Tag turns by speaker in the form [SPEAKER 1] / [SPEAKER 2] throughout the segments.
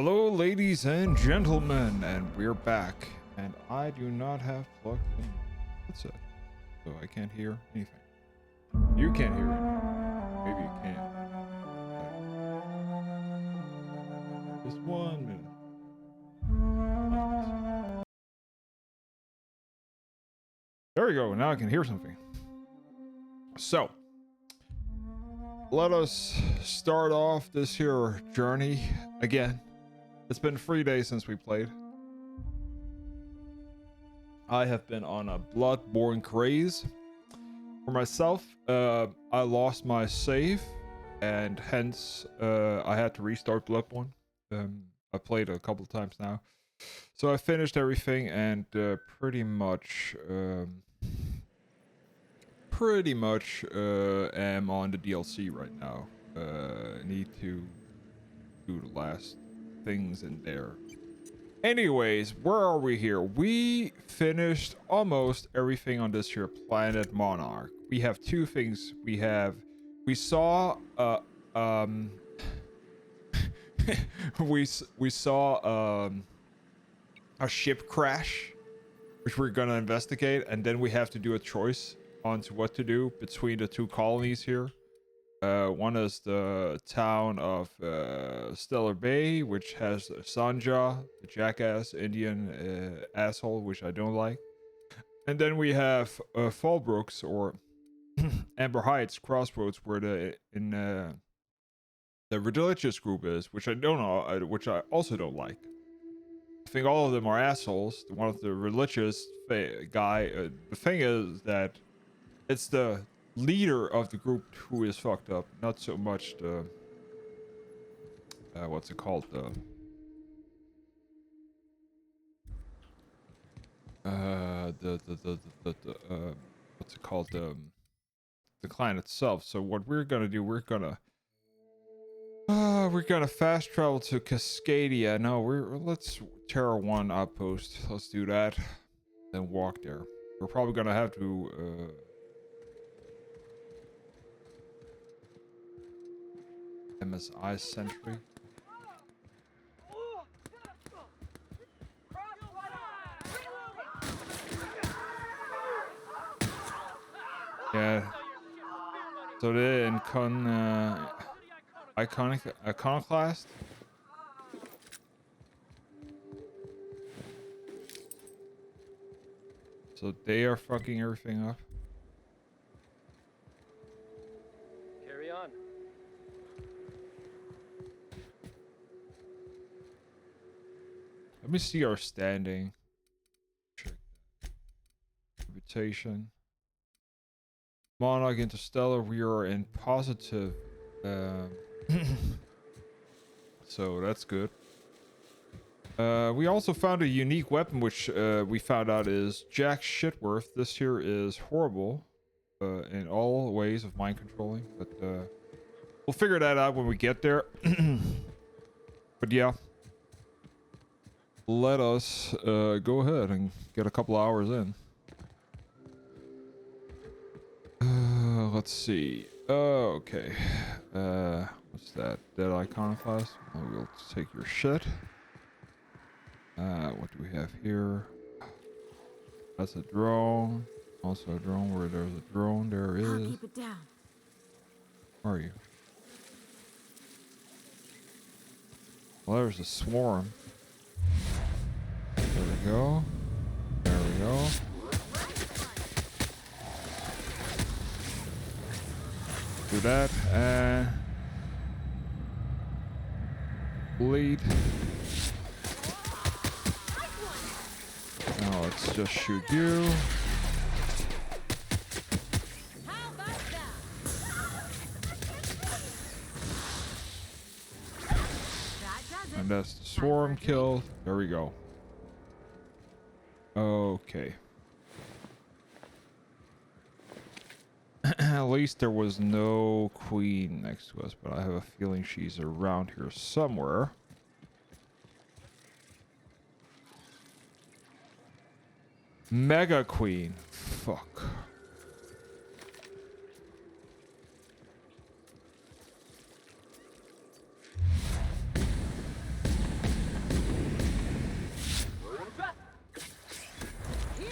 [SPEAKER 1] Hello, ladies and gentlemen, and we're back. And I do not have plugged in. What's it? So I can't hear anything. You can't hear it. Maybe you can. Just 1 minute. There we go. Now I can hear something. So, let us start off this here journey again. It's been 3 days since we played. I have been on a Bloodborne craze. For myself, I lost my save, and hence I had to restart Bloodborne. I played a couple of times now. So I finished everything and pretty much am on the DLC right now. Need to do the last things in there. Anyways, where are we here? We finished almost everything on this here planet Monarch. We have two things. We saw we saw a ship crash, which we're gonna investigate, and then we have to do a choice on to what to do between the two colonies here. One is the town of Stellar Bay, which has Sanja, the jackass Indian asshole, which I don't like. And then we have Fallbrooks, or Amber Heights Crossroads, where the religious group is, which I don't know, which I also don't like. I think all of them are assholes. One of the religious guy. The thing is that it's the leader of the group who is fucked up, not so much the what's it called, the what's it called, the clan itself. So what we're gonna do, we're gonna fast travel to Cascadia. No, let's Terra 1 outpost. Let's do that, then walk there. We're probably gonna have to MSI Sentry. Yeah. So they're in Iconoclast. So they are fucking everything up.
[SPEAKER 2] Carry on.
[SPEAKER 1] Let me see our standing. Check. Reputation. Monarch Interstellar, we are in positive. So that's good. We also found a unique weapon, which we found out is Jack Shitworth. This here is horrible in all ways of mind controlling, but we'll figure that out when we get there. But yeah, let us go ahead and get a couple hours in. Let's see. Okay. What's that? Dead Iconoclast? Oh, we'll take your shit. What do we have here? That's a drone. Also a drone. Where there's a drone, there is.
[SPEAKER 3] I'll keep it down.
[SPEAKER 1] Where are you? Well, there's a swarm. There we go. There we go. Do that and bleed. Now let's just shoot you. And that's the swarm killed. There we go. Okay. At least there was no queen next to us, but I have a feeling she's around here somewhere. Mega Queen. Fuck.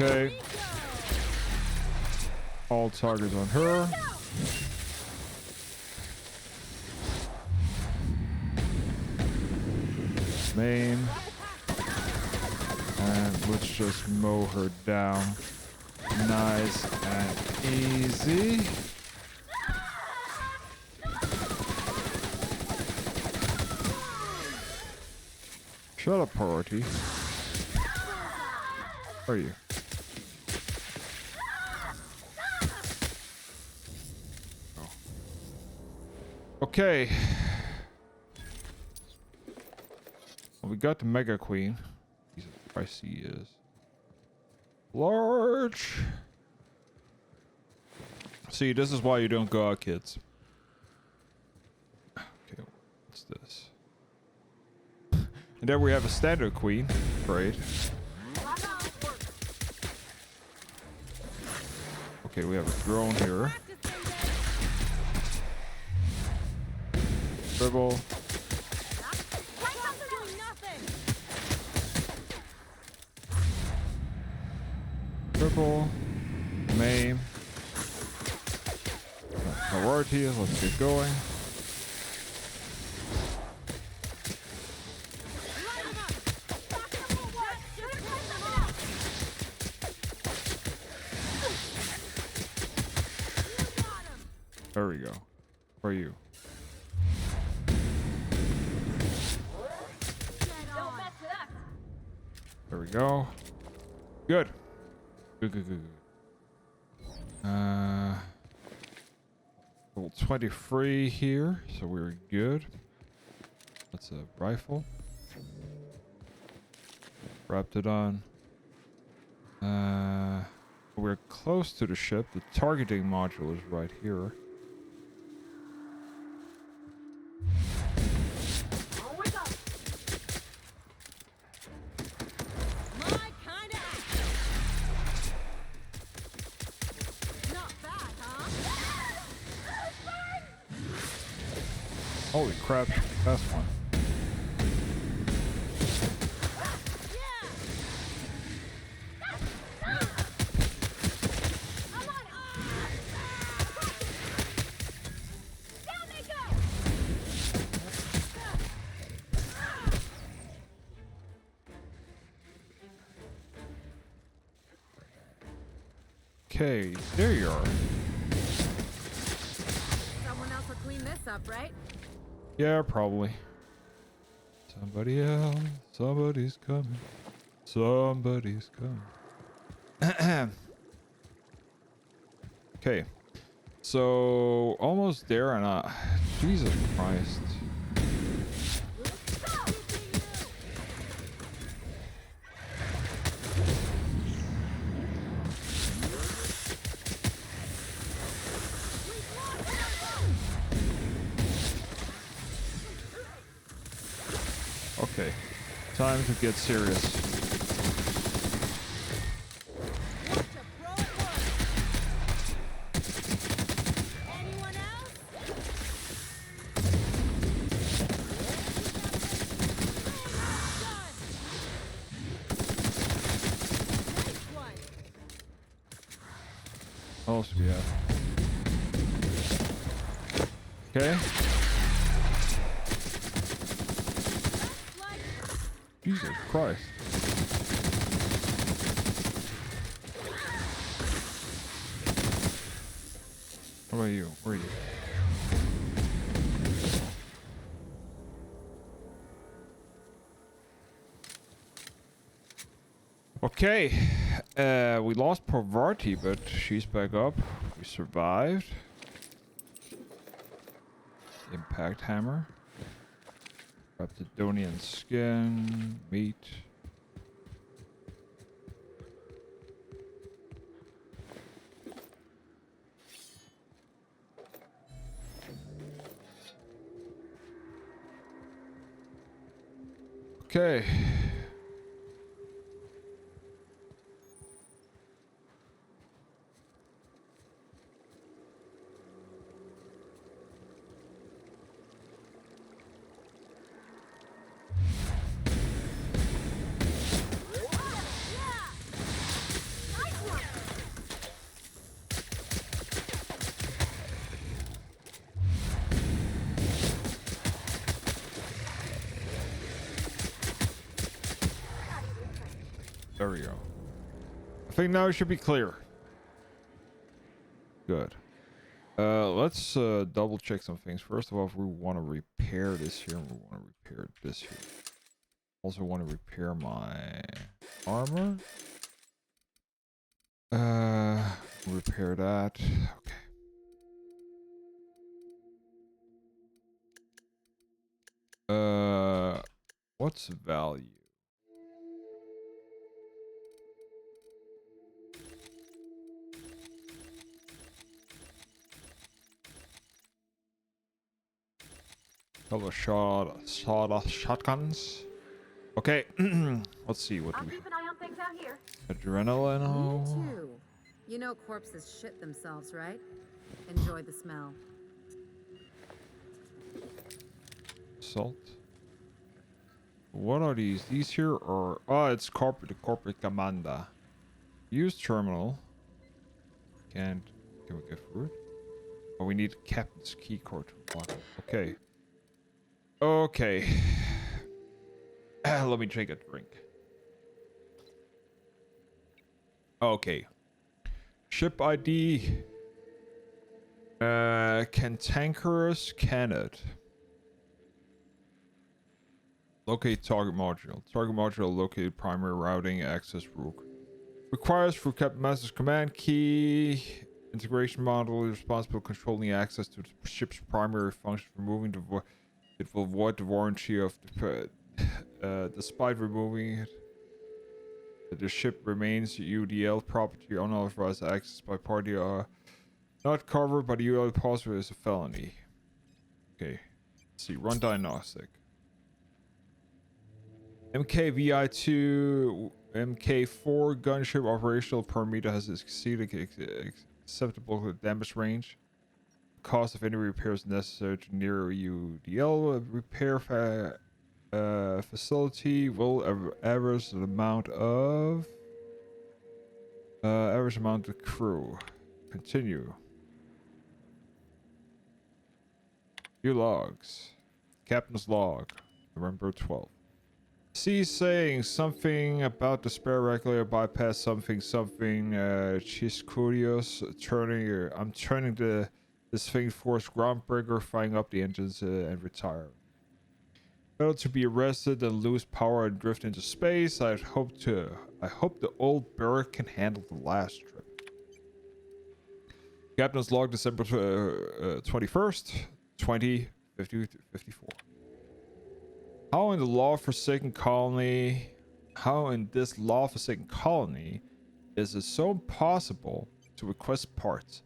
[SPEAKER 1] Okay. All targets on her. Main. And let's just mow her down. Nice and easy. Shut up, priority. Where are you? Oh. Okay. Well, we got the Mega Queen. Jesus Christ, he is large. See, this is why you don't go out, kids. Okay, what's this? And then we have a standard queen. Great. Okay, we have a drone here. Dribble. Dribble. Maim. Priority, let's get going. There we go. Where are you? There we go. Good. Good, good, good. Level 23 here, so we're good. That's a rifle. Wrapped it on. We're close to the ship. The targeting module is right here. Holy crap, that's one. Okay, there you are.
[SPEAKER 3] Someone else will clean this up, right?
[SPEAKER 1] Yeah, probably. Somebody else. Somebody's coming. Somebody's coming. Okay. So, almost there and Jesus Christ. Okay, time to get serious.
[SPEAKER 3] Anyone else? Nice one.
[SPEAKER 1] What else do we have? Okay. Jesus Christ. How about you? Where are you? Okay. We lost Parvati, but she's back up. We survived. Impact hammer. Raptidonian skin, meat. Okay. think now it should be clear. Good. Let's double check some things. First of all, if we want to repair this here, we want to repair this here. Also want to repair my armor. Repair that. Okay. What's value? Couple of shotguns. Okay, let's see what
[SPEAKER 3] I'll
[SPEAKER 1] we.
[SPEAKER 3] keep an eye on things out here.
[SPEAKER 1] Adrenaline.
[SPEAKER 3] Me too. You know corpses shit themselves, right? Enjoy the smell.
[SPEAKER 1] Salt. What are these? These here are it's the corporate commander. Use terminal. Can we get through it? Oh, we need captain's key card to unlock it. Okay. Okay. Let me take a drink. Okay. Ship ID. Cantankerous Canid. Locate target module. Target module located primary routing access rook. Requires through Captain Master's command key. Integration module is responsible for controlling access to the ship's primary function. Removing the it will void the warranty of the despite removing it. The ship remains UDL property. Unauthorized access by party are not covered by the UDL policy is a felony. Okay. Let's see. Run diagnostic. MKVI2 MK4 gunship operational parameter has exceeded acceptable damage range. Cost of any repairs necessary to near UDL repair facility will average the amount of crew. Continue. View logs. Captain's log. November 12th. C saying something about the spare regulator bypass something Chiscurios turning I'm turning this thing force groundbreaker, firing up the engines and retire. Better to be arrested than lose power and drift into space. I hope the old bird can handle the last trip. Captain's log December 21st 2054. How in this law-forsaken colony is it so impossible to request parts?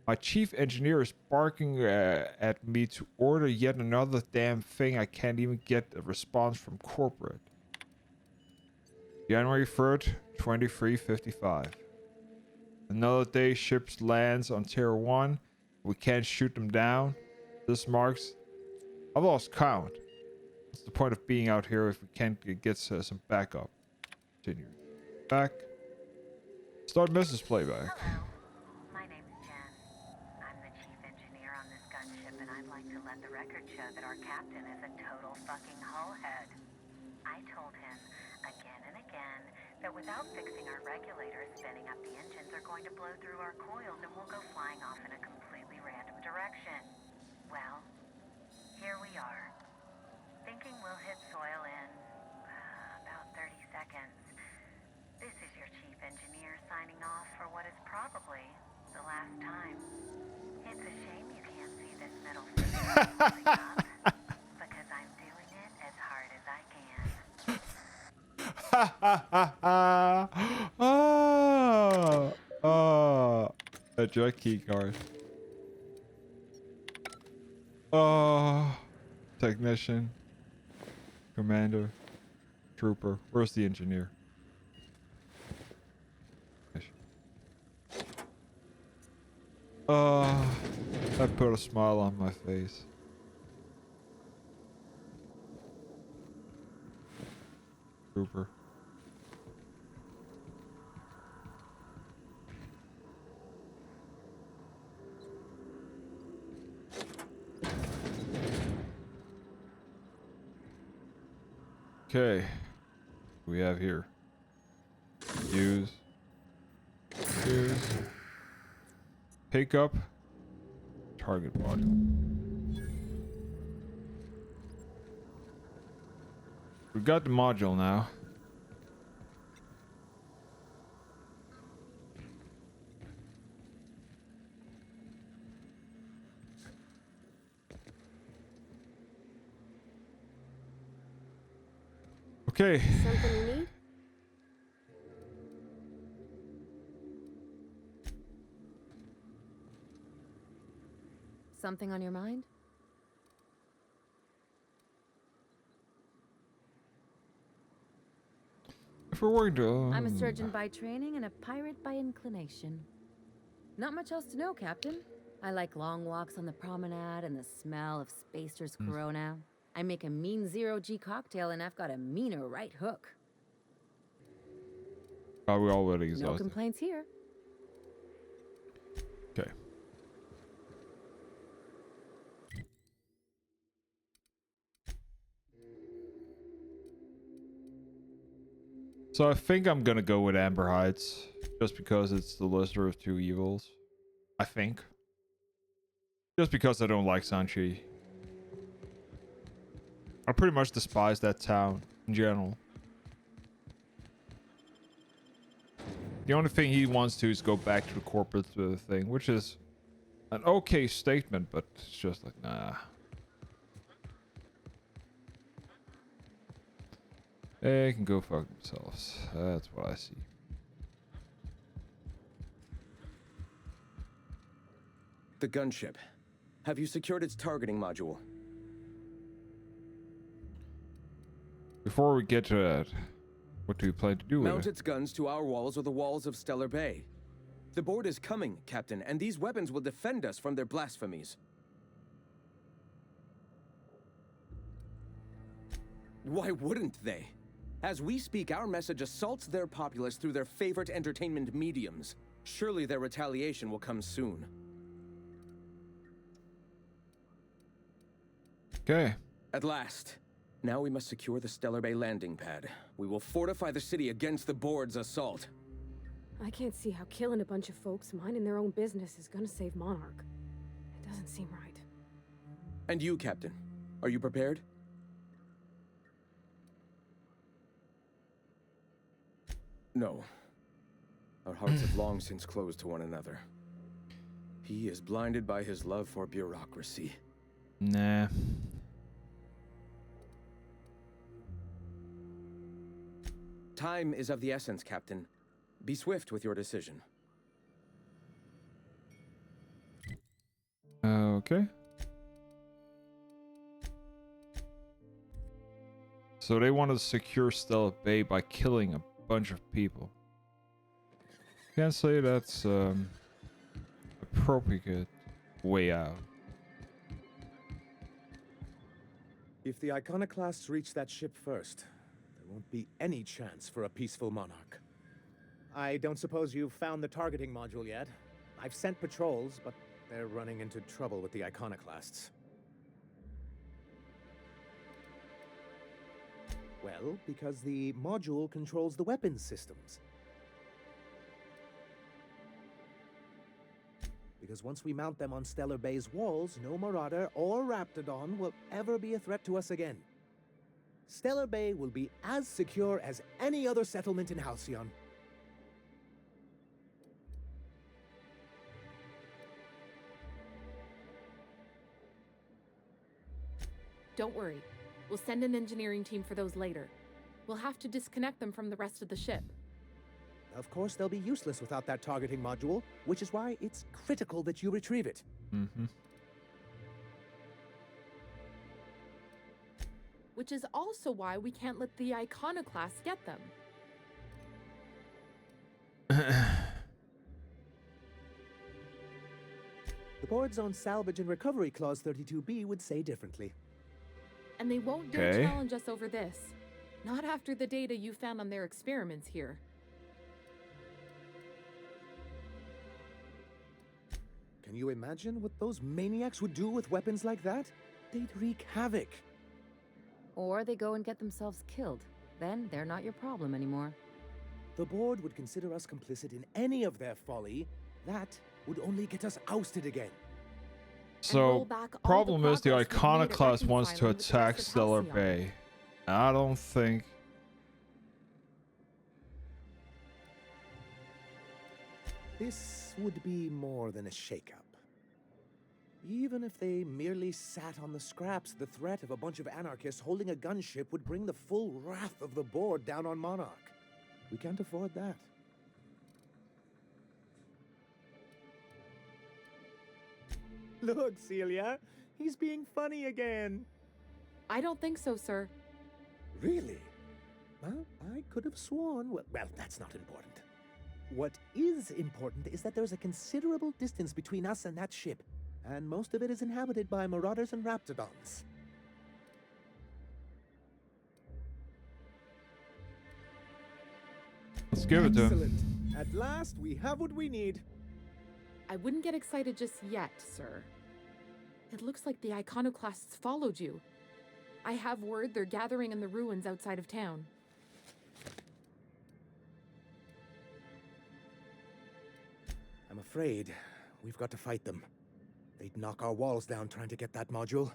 [SPEAKER 1] My chief engineer is barking at me to order yet another damn thing. I can't even get a response from corporate. January 3rd, 2355. Another day, ships lands on Tier 1. We can't shoot them down. This marks... I've lost count. What's the point of being out here if we can't get some backup? Continue. Back. Start message playback.
[SPEAKER 4] Hello. My name's Jen. I'm the chief engineer on this gunship, and I'd like to let the record show that our captain is a total fucking hullhead. I told him again and again that without fixing our regulators, spinning up the engines are going to blow through our coils and we'll go flying off in a completely random direction. Well, here we are. Thinking we'll hit soil in about 30 seconds. This is your chief engineer signing off for what is probably the last time. It's a shame you can't see this middle finger holding up, because I'm doing it as hard as I can.
[SPEAKER 1] A joy key card. Oh, technician, commander, trooper. Where's the engineer? That put a smile on my face. Trooper. Okay. What do we have here? Use. is pick up target module. We got the module now. Okay.
[SPEAKER 5] Something you need?
[SPEAKER 3] Something on your mind?
[SPEAKER 1] If we're working to,
[SPEAKER 3] I'm a surgeon by training and a pirate by inclination. Not much else to know, Captain. I like long walks on the promenade and the smell of Spacer's Corona. I make a mean zero-G cocktail and I've got a meaner right hook.
[SPEAKER 1] are we already
[SPEAKER 3] No
[SPEAKER 1] exhausted?
[SPEAKER 3] complaints here.
[SPEAKER 1] Okay. So I think I'm gonna go with Amber Heights, just because it's the lesser of two evils. I think. Just because I don't like Sanchi. I pretty much despise that town in general. The only thing he wants to is go back to the corporate thing, which is an okay statement, but it's just like, nah. They can go fuck themselves. That's what I see.
[SPEAKER 6] The gunship. Have you secured its targeting module?
[SPEAKER 1] Before we get to that, what do you plan to do with
[SPEAKER 6] Mount
[SPEAKER 1] it?
[SPEAKER 6] its guns to our walls or the walls of Stellar Bay. The board is coming, Captain, and these weapons will defend us from their blasphemies. Why wouldn't they? As we speak, our message assaults their populace through their favorite entertainment mediums. Surely their retaliation will come soon.
[SPEAKER 1] Okay.
[SPEAKER 6] At last. Now we must secure the Stellar Bay landing pad. We will fortify the city against the board's assault.
[SPEAKER 5] I can't see how killing a bunch of folks minding their own business is gonna save Monarch. It doesn't seem right.
[SPEAKER 6] And you, Captain, are you prepared? No. Our hearts have long since closed to one another. He is blinded by his love for bureaucracy.
[SPEAKER 1] Nah.
[SPEAKER 6] Time is of the essence, Captain. Be swift with your decision.
[SPEAKER 1] Okay. So they want to secure Stella Bay by killing a bunch of people. Can't say that's appropriate way out.
[SPEAKER 7] If the Iconoclasts reach that ship first, there won't be any chance for a peaceful monarch. I don't suppose you've found the targeting module yet. I've sent patrols, but they're running into trouble with the Iconoclasts. Well, because the module controls the weapons systems. Because once we mount them on Stellar Bay's walls, no Marauder or Raptidon will ever be a threat to us again. Stellar Bay will be as secure as any other settlement in Halcyon.
[SPEAKER 8] Don't worry. We'll send an engineering team for those later. We'll have to disconnect them from the rest of the ship.
[SPEAKER 7] Of course, they'll be useless without that targeting module, which is why it's critical that you retrieve it.
[SPEAKER 1] Mm-hmm.
[SPEAKER 8] Which is also why we can't let the Iconoclasts get them.
[SPEAKER 7] The board's own salvage and recovery clause 32B would say differently.
[SPEAKER 8] And they won't dare
[SPEAKER 1] Okay.
[SPEAKER 8] challenge us over this. Not after the data you found on their experiments here.
[SPEAKER 7] Can you imagine what those maniacs would do with weapons like that? They'd wreak havoc.
[SPEAKER 3] Or they go and get themselves killed. Then they're not your problem anymore.
[SPEAKER 7] the board would consider us complicit in any of their folly, that would only get us ousted again.
[SPEAKER 8] roll
[SPEAKER 1] So,
[SPEAKER 8] back all the
[SPEAKER 1] problem is the
[SPEAKER 8] progress we've made at
[SPEAKER 1] Iconoclast wants to
[SPEAKER 8] reconciling with the
[SPEAKER 1] attack
[SPEAKER 8] rest of
[SPEAKER 1] Stellar
[SPEAKER 8] Halcyon.
[SPEAKER 1] Bay. I don't think...
[SPEAKER 7] This would be more than a shakeup. Even if they merely sat on the scraps, the threat of a bunch of anarchists holding a gunship would bring the full wrath of the board down on Monarch. We can't afford that. Look, Celia, he's being funny again.
[SPEAKER 8] I don't think so, sir.
[SPEAKER 7] Really? Well, I could have sworn... Well, that's not important. What is important is that there's a considerable distance between us and that ship, and most of it is inhabited by marauders and raptidons.
[SPEAKER 1] Let's give it to him.
[SPEAKER 7] Excellent. At last, we have what we need.
[SPEAKER 8] I wouldn't get excited just yet, sir. It looks like the Iconoclasts followed you. I have word they're gathering in the ruins outside of town.
[SPEAKER 7] I'm afraid we've got to fight them. They'd knock our walls down trying to get that module.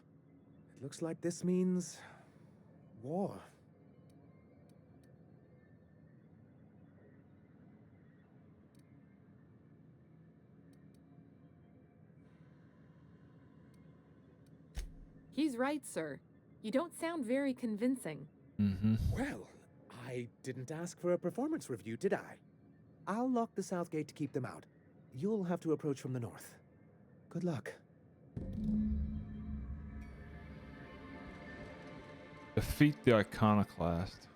[SPEAKER 7] It looks like this means... war.
[SPEAKER 8] He's right, sir. You don't sound very convincing.
[SPEAKER 1] Mm-hmm.
[SPEAKER 7] Well, I didn't ask for a performance review, did I? I'll lock the south gate to keep them out. You'll have to approach from the north. Good luck.
[SPEAKER 1] Defeat the Iconoclast.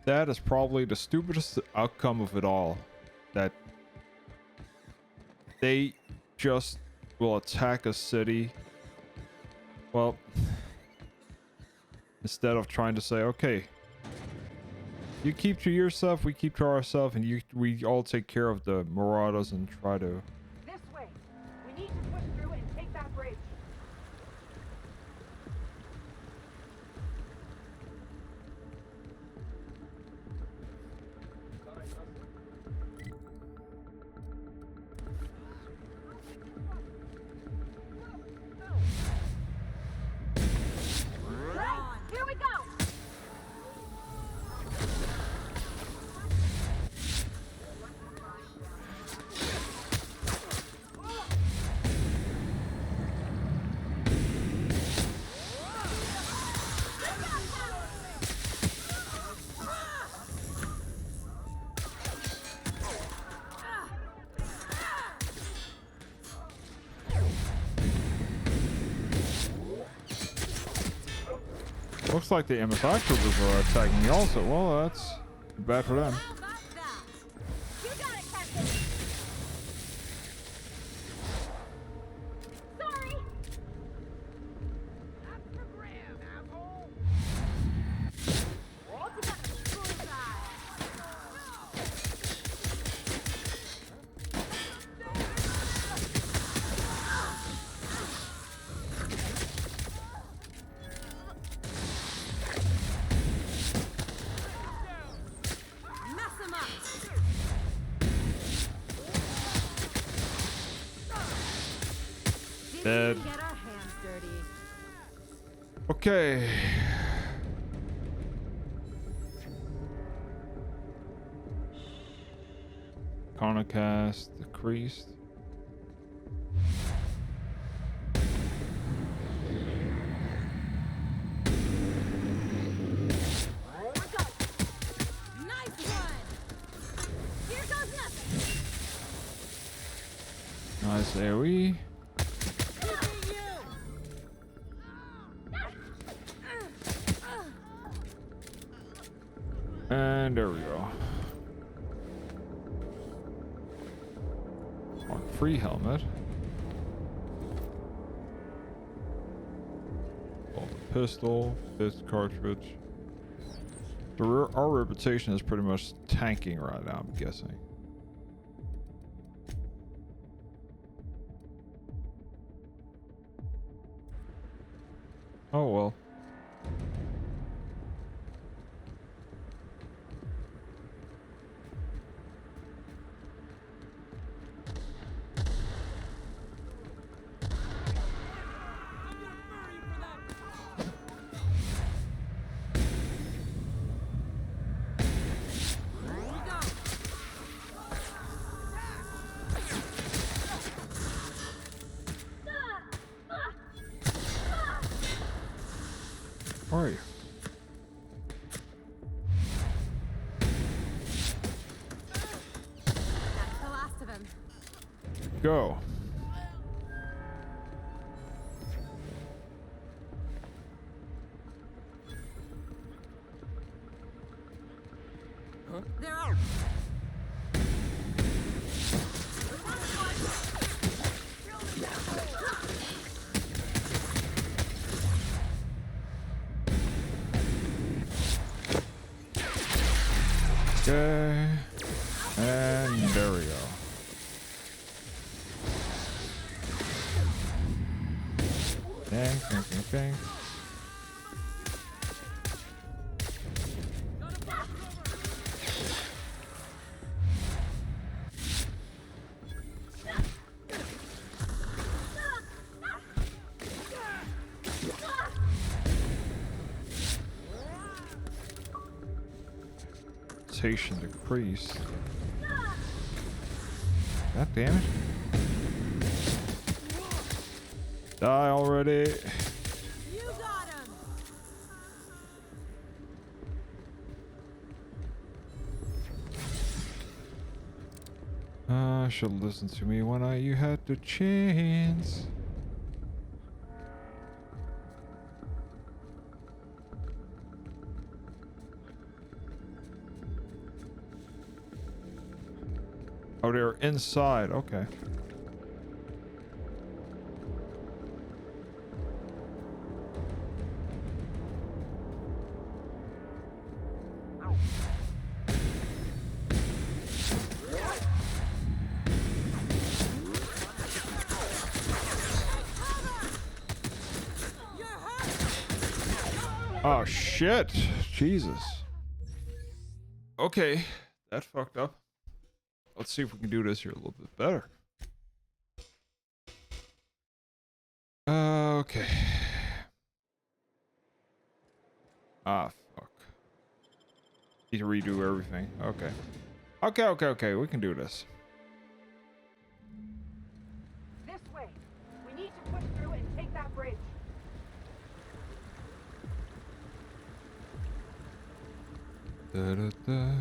[SPEAKER 1] That is probably the stupidest outcome of it all. That they just will attack a city. Well, instead of trying to say, okay, you keep to yourself, we keep to ourselves, and we all take care of the marauders and try to...
[SPEAKER 5] This way. We need to push through and take that bridge. Here we go.
[SPEAKER 1] Looks like the MSI troopers are attacking me also. Well, that's bad for them.
[SPEAKER 3] How about that? You got it, Captain. Sorry. That's for Graham, asshole. All together, bullseye. Mess him up.
[SPEAKER 1] Dead.
[SPEAKER 3] Get our hands dirty.
[SPEAKER 1] Okay. Iconoclast decreased.
[SPEAKER 3] Nice one. Here goes nothing.
[SPEAKER 1] Nice AoE. And there we go. Mark free helmet. Oh, the pistol, fifth cartridge. So our reputation is pretty much tanking right now, I'm guessing. Oh well. Where are you?
[SPEAKER 3] That's the last of him.
[SPEAKER 1] Go.
[SPEAKER 3] They're out.
[SPEAKER 1] Okay. And there we go. Dang, dang, dang, dang. Station decreased. God damn it. Die already.
[SPEAKER 3] You got him.
[SPEAKER 1] Should listen to me when you had the chance. Oh, they're inside. Okay. Oh shit. Jesus. Okay. That fucked up. Let's see if we can do this here a little bit better. Okay. Ah, fuck. Need to redo everything. Okay. Okay. We can do this.
[SPEAKER 5] This way. We need to push through and take that bridge.
[SPEAKER 1] Da-da-da.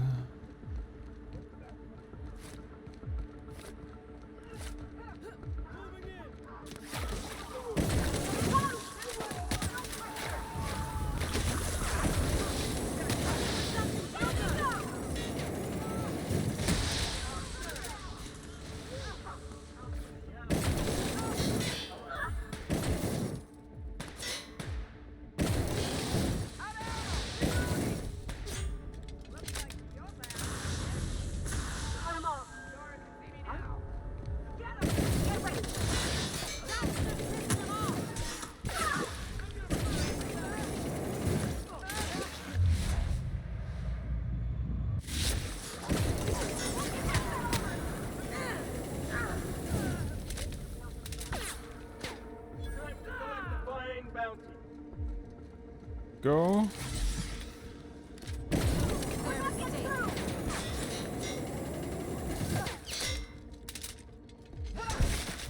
[SPEAKER 1] Go.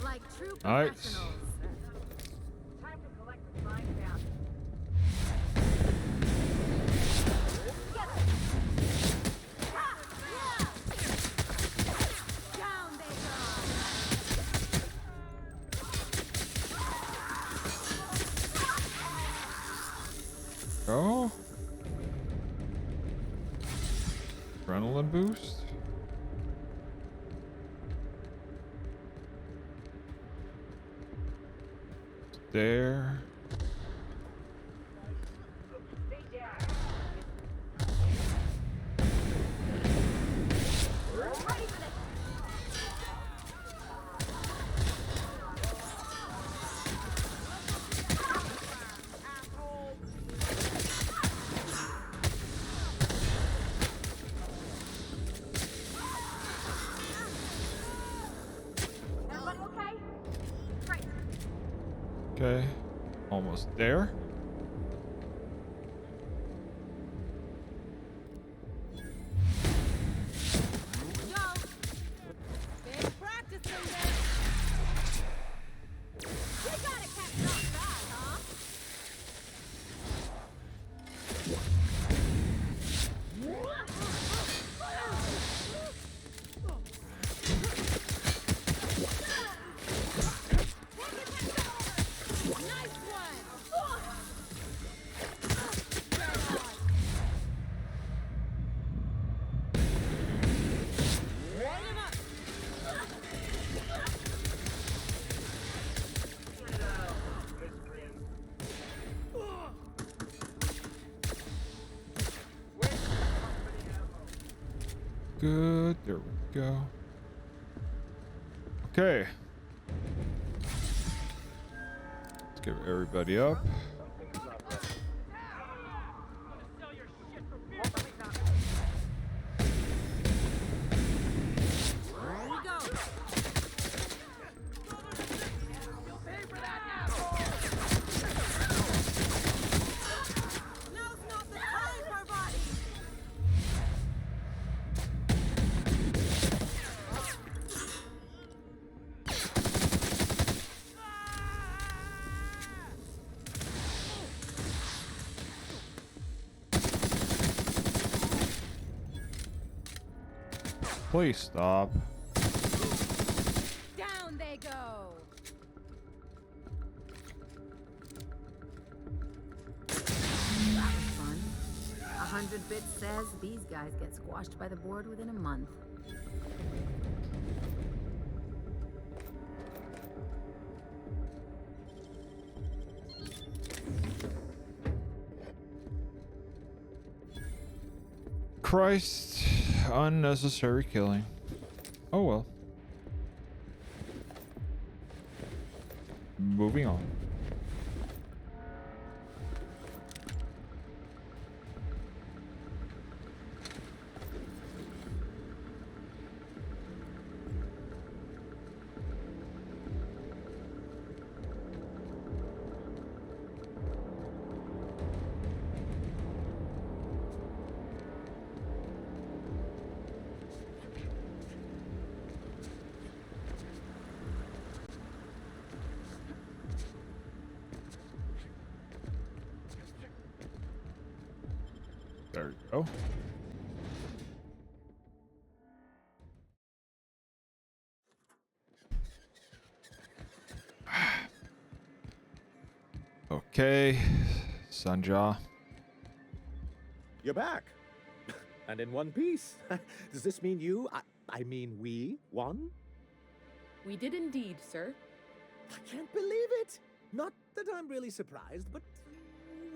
[SPEAKER 3] Like true
[SPEAKER 1] Nice.
[SPEAKER 3] professionals.
[SPEAKER 5] Time to collect the fine bounty.
[SPEAKER 3] Down they go.
[SPEAKER 1] Go. Adrenaline boost. There. Okay. Almost there.
[SPEAKER 3] Big practice in there. You gotta catch up fast, huh? Nice one! Light him up!
[SPEAKER 1] Good. There we go. Okay. Let's give everybody up.
[SPEAKER 3] Here we go! Now's not the time, Parvati!
[SPEAKER 1] Please stop.
[SPEAKER 3] Down they go! That was fun. 100 bits says these guys get squashed by the board within a month.
[SPEAKER 1] Christ, unnecessary killing. Oh well. Moving on. There you go. Okay, Sanja.
[SPEAKER 7] You're back. And in one piece. Does this mean I mean we won?
[SPEAKER 8] We did indeed, sir.
[SPEAKER 7] I can't believe it. Not that I'm really surprised, but,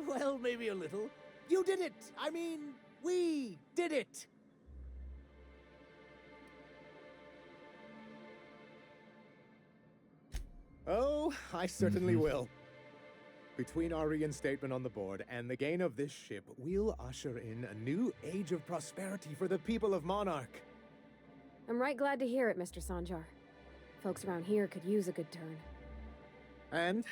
[SPEAKER 7] well, maybe a little. You did it. I mean, we did it. Oh, I certainly will. Between our reinstatement on the board and the gain of this ship, we'll usher in a new age of prosperity for the people of Monarch.
[SPEAKER 5] I'm right glad to hear it, Mr. Sanjar. Folks around here could use a good turn.
[SPEAKER 7] And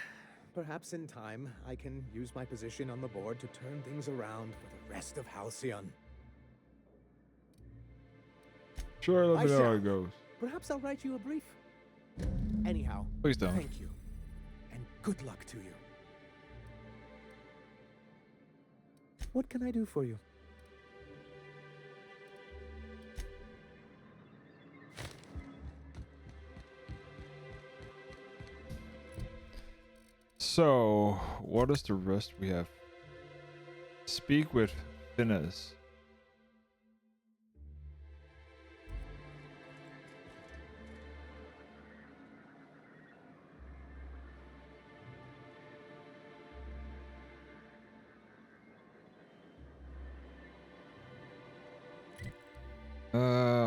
[SPEAKER 7] perhaps in time, I can use my position on the board to turn things around for the rest of Halcyon.
[SPEAKER 1] Sure, let
[SPEAKER 7] I
[SPEAKER 1] me know how
[SPEAKER 7] shall.
[SPEAKER 1] it goes.
[SPEAKER 7] Perhaps I'll write you a brief. Anyhow,
[SPEAKER 1] Please don't.
[SPEAKER 7] thank you. And good luck to you. What can I do for you?
[SPEAKER 1] So, what is the rest we have? Speak with Finnes.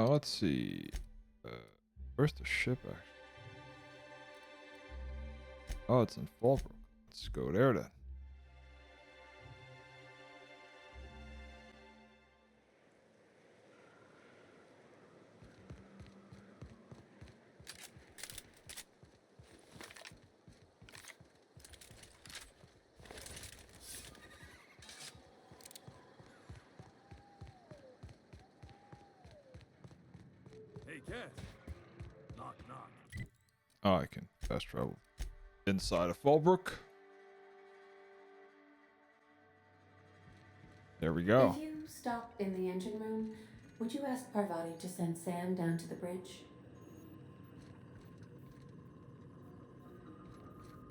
[SPEAKER 1] Let's see. Where's the ship actually? Oh, it's in Fallbrook. Let's go there then. Oh, I can fast travel inside of Fallbrook. There we go.
[SPEAKER 3] If you stop in the engine room, would you ask Parvati to send Sam down to the bridge?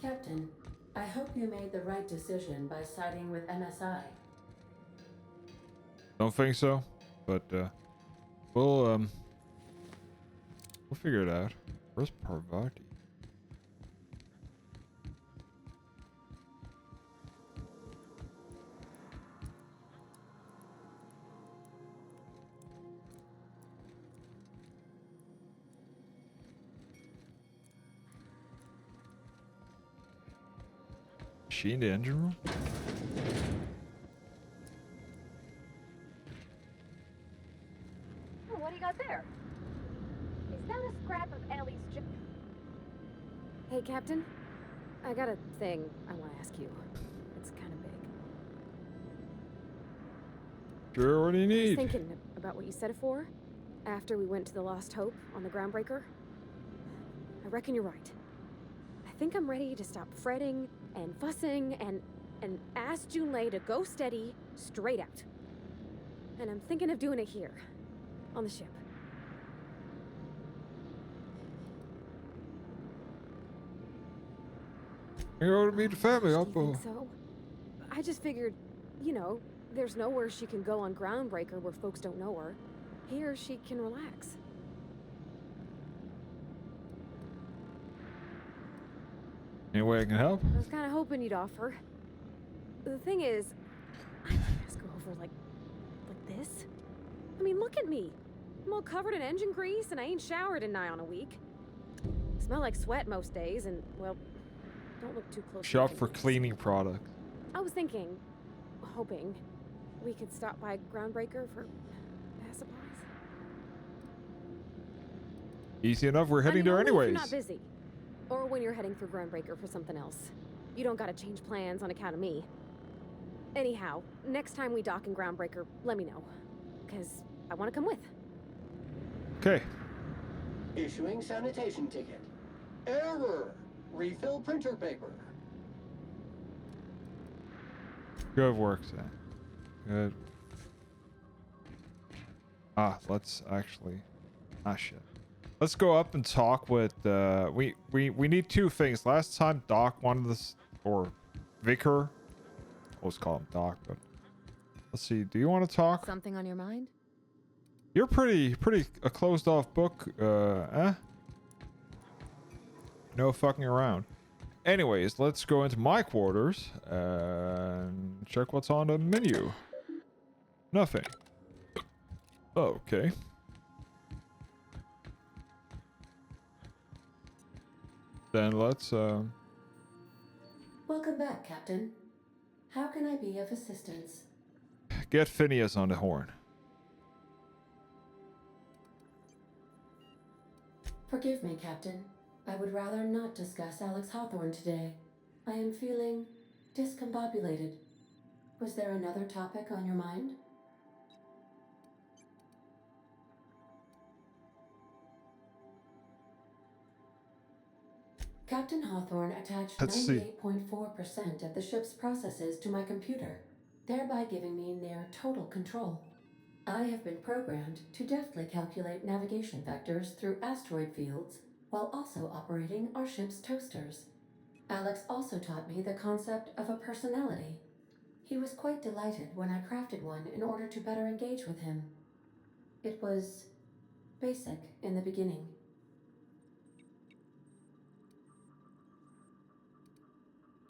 [SPEAKER 3] Captain, I hope you made the right decision by siding with MSI.
[SPEAKER 1] Don't think so, but we'll figure it out. Where's Parvati? Is she in the engine room?
[SPEAKER 5] What do you got there? Is that a scrap of Ellie's Hey, Captain. I got a thing I want to ask you. It's kind of big.
[SPEAKER 1] Sure, what do you
[SPEAKER 5] I was
[SPEAKER 1] need?
[SPEAKER 5] thinking about what you said it for, after we went to the Lost Hope on the Groundbreaker. I reckon you're right. I think I'm ready to stop fretting and fussing and ask Junlei to go steady, straight out. And I'm thinking of doing it here, on the ship.
[SPEAKER 1] You ought to meet the family
[SPEAKER 5] Do
[SPEAKER 1] up.
[SPEAKER 5] you think so? I just figured, you know, there's nowhere she can go on Groundbreaker where folks don't know her. Here, she can relax.
[SPEAKER 1] Any way I can help?
[SPEAKER 5] I was kind of hoping you'd offer. The thing is, I can't just go over like this. I mean, look at me. I'm all covered in engine grease and I ain't showered in nigh on a week. Smell like sweat most days and, well, don't look too close.
[SPEAKER 1] Shop for cleaning products.
[SPEAKER 5] I was thinking, hoping, we could stop by Groundbreaker for supplies.
[SPEAKER 1] Easy enough, we're heading there
[SPEAKER 5] only if you're
[SPEAKER 1] anyways.
[SPEAKER 5] not busy. Or when you're heading for Groundbreaker for something else. You don't gotta change plans on account of me. Anyhow, next time we dock in Groundbreaker, let me know. Because I want to come with.
[SPEAKER 1] Okay.
[SPEAKER 9] Issuing sanitation ticket. Error. Refill printer paper.
[SPEAKER 1] Good work, Sam. Good. Let's actually... shit. Let's go up and talk with, we need two things. Last time Doc wanted this, or Vicar. Always call him Doc, but... Let's see, do you want to talk?
[SPEAKER 3] Something on your mind?
[SPEAKER 1] You're pretty a closed off book, No fucking around. Anyways, let's go into my quarters and check what's on the menu. Nothing. Okay. Then let's
[SPEAKER 3] Welcome back, Captain. How can I be of assistance?
[SPEAKER 1] get Phineas on the horn.
[SPEAKER 3] Forgive me, Captain. I would rather not discuss Alex Hawthorne today. I am feeling discombobulated. Was there another topic on your mind? Captain Hawthorne attached
[SPEAKER 1] Let's see.
[SPEAKER 3] 98.4% of the ship's processes to my computer, thereby giving me near total control. I have been programmed to deftly calculate navigation vectors through asteroid fields while also operating our ship's toasters. Alex also taught me the concept of a personality. He was quite delighted when I crafted one in order to better engage with him. It was basic in the beginning.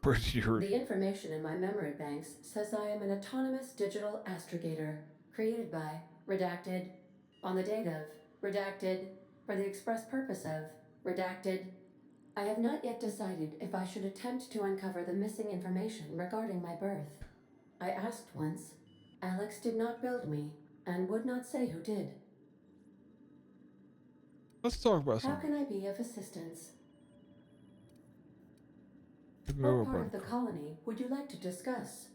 [SPEAKER 3] The information in my memory banks says I am an autonomous digital astrogator, created by, redacted, on the date of, redacted, for the express purpose of, redacted. I have not yet decided if I should attempt to uncover the missing information regarding my birth. I asked once. Alex did not build me, and would not say who did.
[SPEAKER 1] Let's talk about
[SPEAKER 3] How
[SPEAKER 1] something.
[SPEAKER 3] can I be of assistance? What part of the colony would you like to discuss?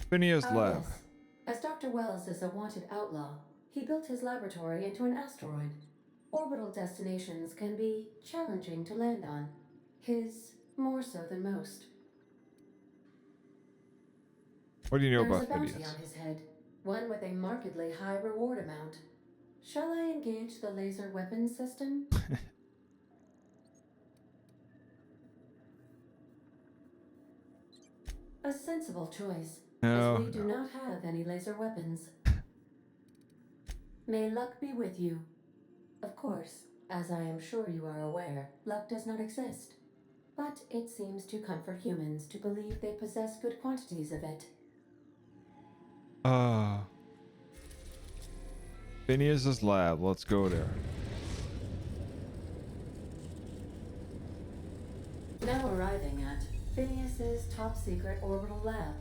[SPEAKER 1] Phineas lab.
[SPEAKER 3] Yes. As Dr.
[SPEAKER 10] Dr. Wells is a wanted outlaw. He built his laboratory into an asteroid. Orbital destinations can be challenging to land on. His more so than most.
[SPEAKER 1] What do you know
[SPEAKER 10] There's a
[SPEAKER 1] about
[SPEAKER 10] bounty
[SPEAKER 1] Phineas?
[SPEAKER 10] on his head, one with a markedly high reward amount. Shall I engage the laser weapons system? A sensible choice,
[SPEAKER 1] No,
[SPEAKER 10] as we do
[SPEAKER 1] no.
[SPEAKER 10] not have any laser weapons. May luck be with you. Of course, as I am sure you are aware, luck does not exist. But it seems to comfort humans to believe they possess good quantities of it.
[SPEAKER 1] Phineas's lab. Let's go there.
[SPEAKER 10] Now arriving at Phineas's top secret orbital lab.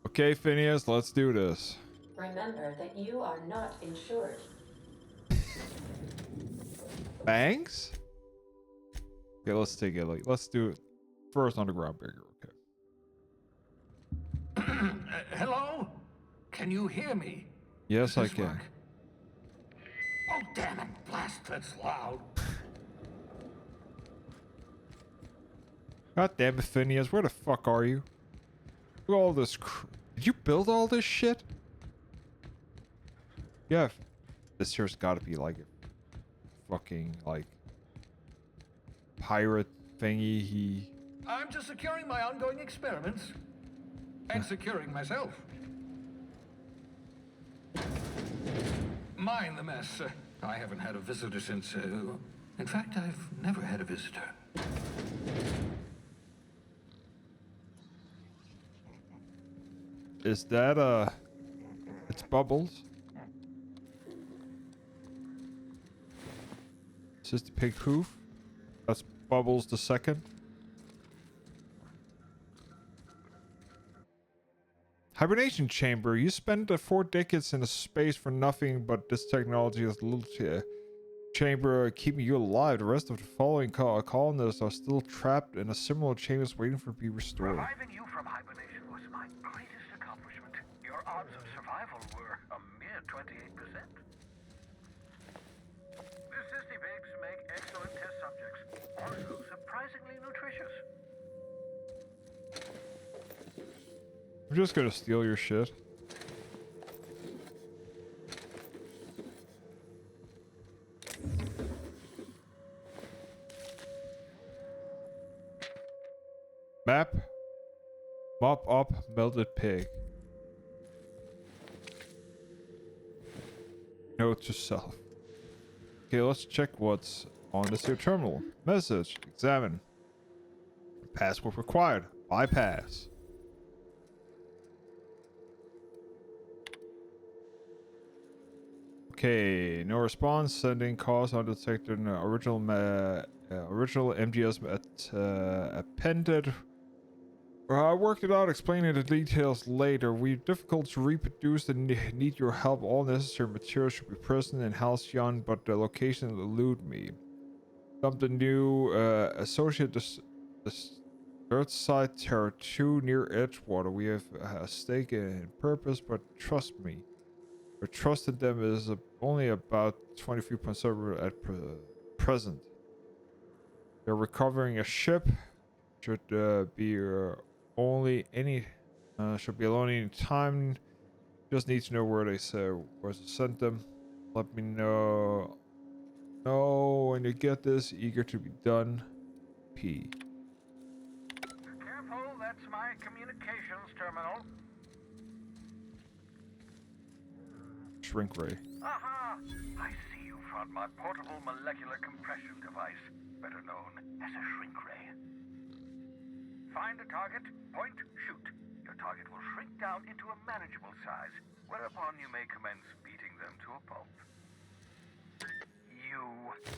[SPEAKER 1] Okay, Phineas, let's do this.
[SPEAKER 10] Remember that you are not insured.
[SPEAKER 1] Banks? Okay, let's take it. Let's do it first on the ground breaker. Okay.
[SPEAKER 11] Hello? Can you hear me?
[SPEAKER 1] Yes, I
[SPEAKER 11] Does this
[SPEAKER 1] can.
[SPEAKER 11] work? Oh, damn it. Blast, that's loud.
[SPEAKER 1] God damn it, Phineas. Where the fuck are you? Look at all this. Did you build all this shit? Yeah. This here's gotta be like a fucking, like, pirate thingy.
[SPEAKER 11] I'm just securing my ongoing experiments. And securing myself. Mind the mess. I haven't had a visitor since... in fact, I've never had a visitor.
[SPEAKER 1] Is that, it's Bubbles? Is this the pig hoof? That's Bubbles the second. Hibernation chamber. You spent 4 decades in a space for nothing, but this technology is little chamber keeping you alive. The rest of the following colonists are still trapped in a similar chambers waiting for to be restored.
[SPEAKER 12] Reviving you from hibernation was my greatest accomplishment. Your odds of survival were a mere 28%. The sissy pigs make excellent test subjects, also surprisingly nutritious.
[SPEAKER 1] I'm just gonna steal your shit. Map. Mop up melted pig. Note to self. Okay, let's check what's on this here terminal. Message. Examine. Password required. Bypass. Okay, no response. Sending calls undetected. No, original MGS appended. I worked it out, explaining the details later. We're difficult to reproduce and need your help. All necessary materials should be present in Halcyon, but the location elude me. Something new. Associate this Earthside Terror 2 near Edgewater. We have a stake in purpose, but trust me. Our trust in them is only about 23.7 at present. They're recovering a ship. Should be only any should be alone any time. Just need to know where they say where to send them. Let me know. When you get this. Eager to be done. P.
[SPEAKER 12] Careful, that's my communications terminal.
[SPEAKER 1] Shrink ray.
[SPEAKER 12] Aha! I see you found my portable molecular compression device, better known as a shrink ray. Find a target, point, shoot. Your target will shrink down into a manageable size, whereupon you may commence beating them to a pulp.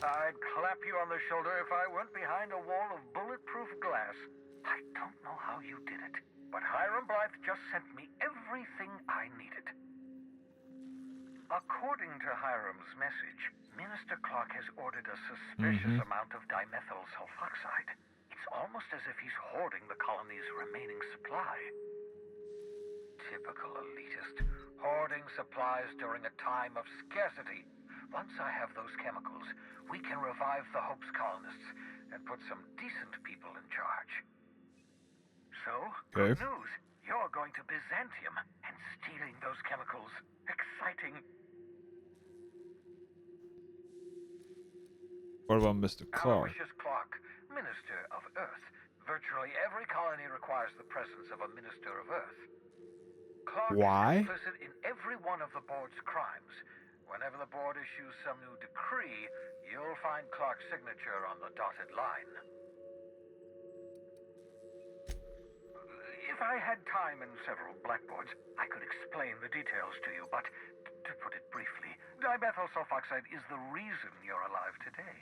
[SPEAKER 12] I'd clap you on the shoulder if I weren't behind a wall of bulletproof glass. I don't know how you did it, but Hiram Blythe just sent me everything I needed. According to Hiram's message, Minister Clark has ordered a suspicious amount of dimethyl sulfoxide. It's almost as if he's hoarding the colony's remaining supply. Typical elitist. Hoarding supplies during a time of scarcity. Once I have those chemicals, we can revive the Hope's colonists and put some decent people in charge. So, good news. You're going to Byzantium and stealing those chemicals. Exciting.
[SPEAKER 1] What about Mr. Clark?
[SPEAKER 12] Aloysius Clark, Minister of Earth. Virtually every colony requires the presence of a Minister of Earth. Clark
[SPEAKER 1] Why?
[SPEAKER 12] is complicit in every one of the board's crimes. Whenever the board issues some new decree, you'll find Clark's signature on the dotted line. If I had time and several blackboards, I could explain the details to you, but to put it briefly, dimethyl sulfoxide is the reason you're alive today.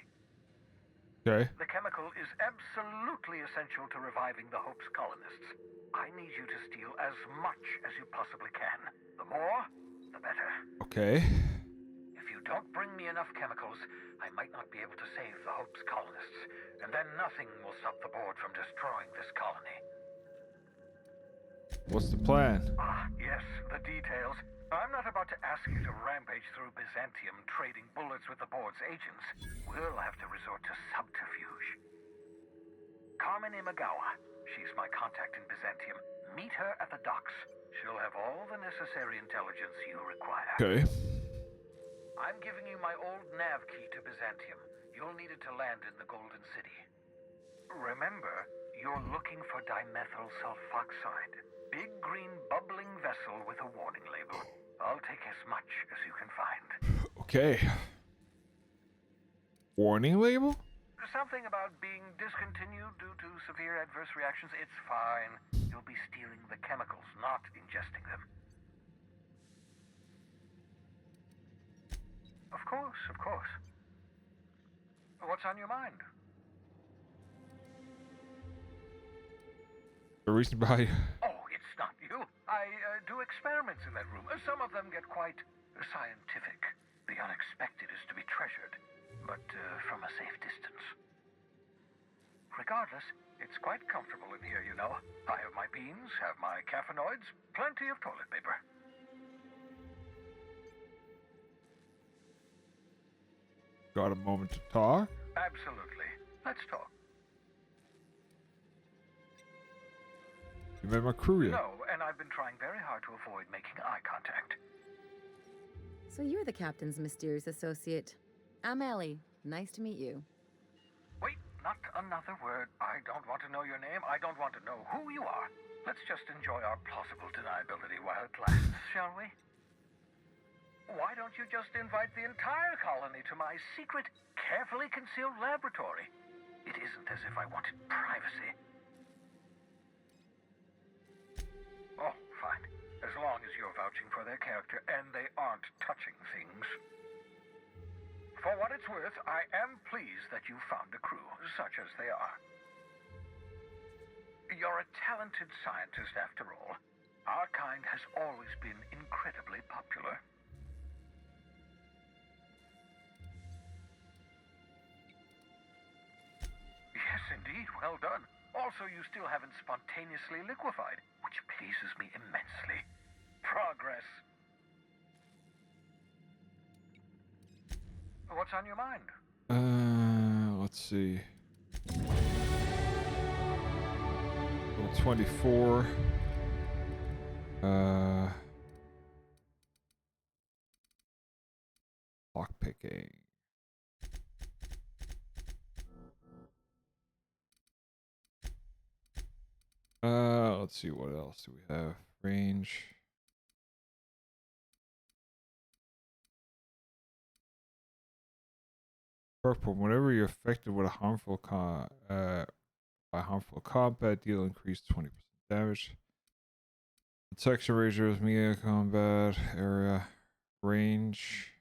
[SPEAKER 1] Okay.
[SPEAKER 12] The chemical is absolutely essential to reviving the Hope's colonists. I need you to steal as much as you possibly can. The more, the better.
[SPEAKER 1] Okay.
[SPEAKER 12] If you don't bring me enough chemicals, I might not be able to save the Hope's colonists, and then nothing will stop the board from destroying this colony.
[SPEAKER 1] What's the plan?
[SPEAKER 12] Ah, yes, the details. I'm not about to ask you to rampage through Byzantium trading bullets with the board's agents. We'll have to resort to subterfuge. Carmen Imagawa. She's my contact in Byzantium. Meet her at the docks. She'll have all the necessary intelligence you require.
[SPEAKER 1] Okay.
[SPEAKER 12] I'm giving you my old nav key to Byzantium. You'll need it to land in the Golden City. Remember, you're looking for dimethyl sulfoxide. Big green bubbling vessel with a warning label. I'll take as much as you can find.
[SPEAKER 1] Okay. Warning label?
[SPEAKER 12] Something about being discontinued due to severe adverse reactions. It's fine. You'll be stealing the chemicals, not ingesting them. Of course, of course. What's on your mind?
[SPEAKER 1] The reason behind.
[SPEAKER 12] Oh, it's not you. I do experiments in that room. Some of them get quite scientific. The unexpected is to be treasured, but from a safe distance. Regardless, it's quite comfortable in here, you know. I have my beans, have my caffeinoids, plenty of toilet paper.
[SPEAKER 1] Got a moment to talk?
[SPEAKER 12] Absolutely. Let's talk.
[SPEAKER 1] You met my crew yet?
[SPEAKER 12] No, and I've been trying very hard to avoid making eye contact.
[SPEAKER 3] So you're the captain's mysterious associate. I'm Ellie. Nice to meet you.
[SPEAKER 12] Wait, not another word. I don't want to know your name. I don't want to know who you are. Let's just enjoy our plausible deniability while it lasts, shall we? Why don't you just invite the entire colony to my secret, carefully concealed laboratory? It isn't as if I wanted privacy. Oh, fine. As long as you're vouching for their character and they aren't touching things. For what it's worth, I am pleased that you found a crew, such as they are. You're a talented scientist, after all. Our kind has always been incredibly popular. Yes, indeed. Well done. Also, you still haven't spontaneously liquefied, which pleases me immensely. Progress. What's on your mind?
[SPEAKER 1] Let's see. Level 24. Lockpicking. Let's see, what else do we have? Range. Purple. Whenever you're affected with a harmful by harmful combat, deal increased 20% damage. Protection ratios, melee combat area, range,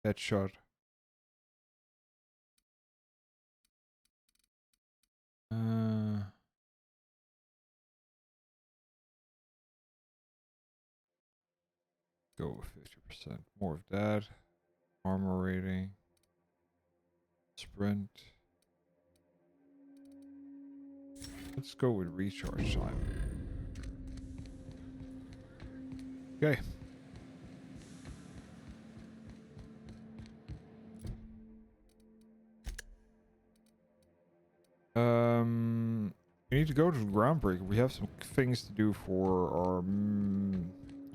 [SPEAKER 1] headshot. Go with 50%. More of that. Armor rating. Sprint. Let's go with recharge time. Okay. We need to go to the groundbreaker. We have some things to do for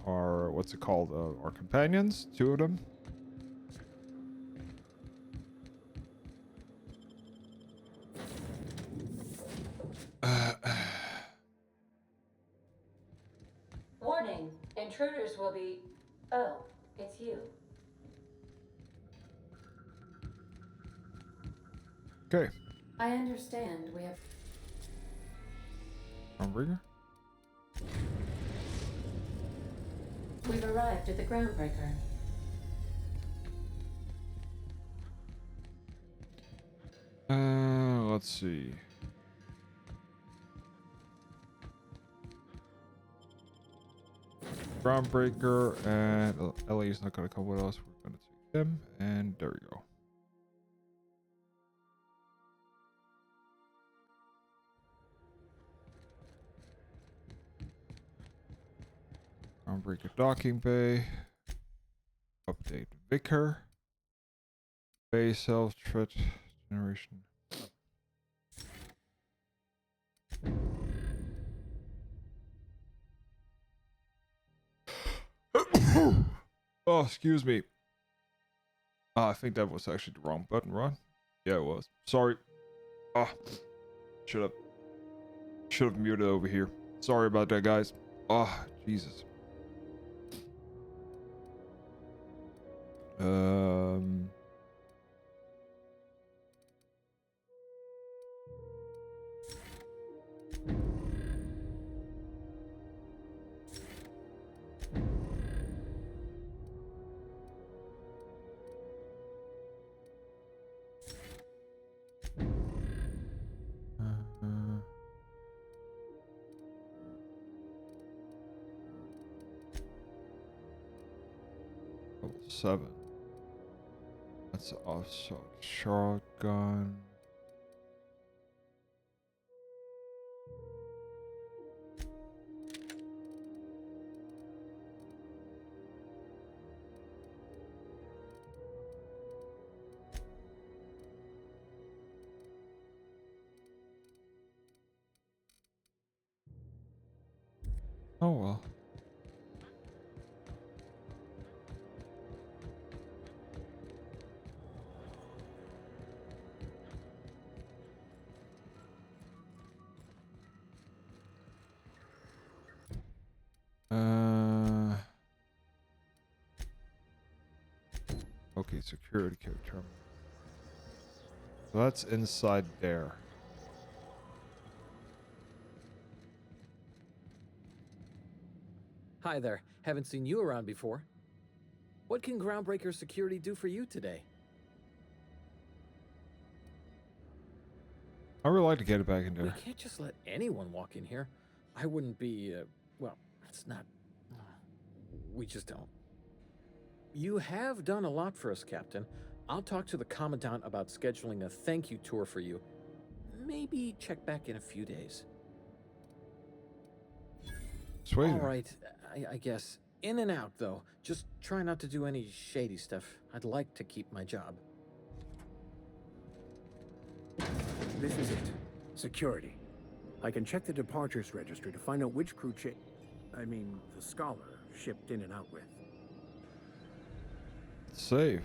[SPEAKER 1] our what's it called? Our companions. 2 of them.
[SPEAKER 10] Warning, intruders will be... Oh, it's you.
[SPEAKER 1] Okay.
[SPEAKER 10] I understand we have...
[SPEAKER 1] Groundbreaker.
[SPEAKER 10] We've arrived at the groundbreaker.
[SPEAKER 1] Let's see. Groundbreaker, and Ellie's not gonna come with us. We're gonna take them, and there we go. Groundbreaker docking bay. Update Vicar. Bay self threat generation. Oh, excuse me. I think that was actually the wrong button, right? Yeah, it was. Sorry. Should have muted over here. Sorry about that, guys. Jesus. Level 7. That's also shotgun. Oh well. Okay, security code terminal. So that's inside there.
[SPEAKER 6] Hi there. Haven't seen you around before. What can Groundbreaker Security do for you today?
[SPEAKER 1] I would like to get it back in
[SPEAKER 6] We
[SPEAKER 1] there.
[SPEAKER 6] can't just let anyone walk in here. I wouldn't be, well, it's not... We just don't. You have done a lot for us, Captain. I'll talk to the Commandant about scheduling a thank you tour for you. Maybe check back in a few days.
[SPEAKER 1] Sweet.
[SPEAKER 6] All right, I guess. In and out, though. Just try not to do any shady stuff. I'd like to keep my job.
[SPEAKER 13] This is it. Security. I can check the departures registry to find out which crew the Scholar shipped in and out with.
[SPEAKER 1] Save.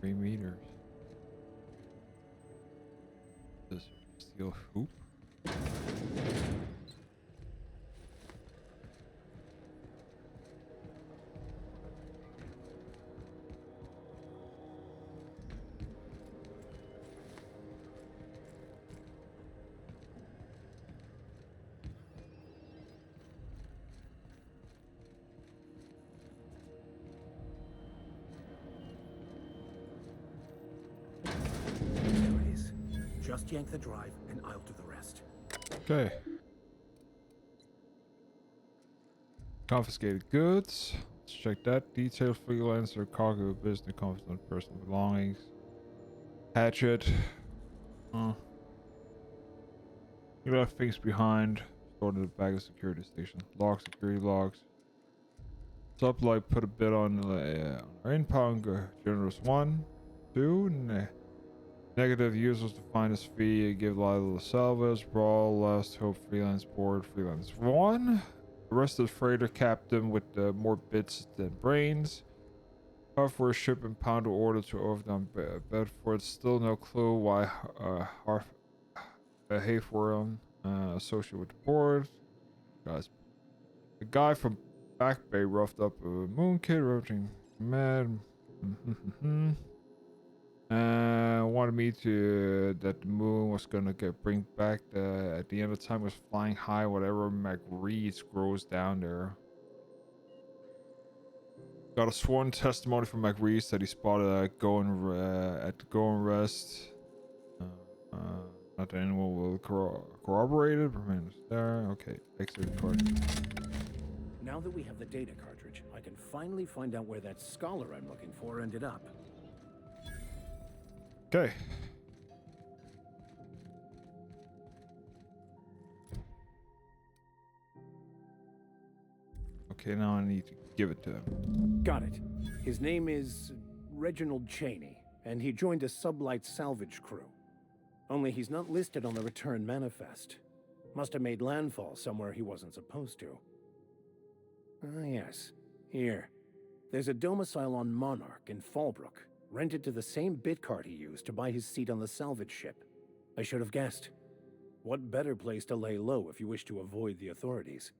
[SPEAKER 1] Three meters. This steel hoop.
[SPEAKER 13] Just yank the drive, and I'll do the rest.
[SPEAKER 1] Okay. Confiscated goods. Let's check that. Detailed freelancer, cargo, business, confident personal belongings. Hatchet. You left things behind. Stored in the back of security station. Logs, security logs. Supply put a bid on our impound. Generous 1. 2. Negative users to find his fee. Give Lila the salvage. Brawl. Last hope. Freelance board. Freelance 1. Arrested freighter captain with more bits than brains. For a ship impounded order to overdown Bedford. Still no clue why Hayforum associated with the board. Guys, the guy from Back Bay roughed up a moon kid, roaching mad. Wanted me to that the moon was gonna bring back at the end of time was flying high. Whatever McReeds grows down there. Got a sworn testimony from McReese that he spotted at Going Rest. Not that anyone will corroborate it. Remains there. Okay, exit card.
[SPEAKER 13] Now that we have the data cartridge, I can finally find out where that scholar I'm looking for ended up.
[SPEAKER 1] Okay. Okay, now I need to give it to him.
[SPEAKER 13] Got it. His name is Reginald Cheney, and he joined a sublight salvage crew. Only he's not listed on the return manifest. Must have made landfall somewhere he wasn't supposed to. Ah, yes. Here. There's a domicile on Monarch in Fallbrook, rented to the same bit card he used to buy his seat on the salvage ship. I should have guessed. What better place to lay low if you wish to avoid the authorities?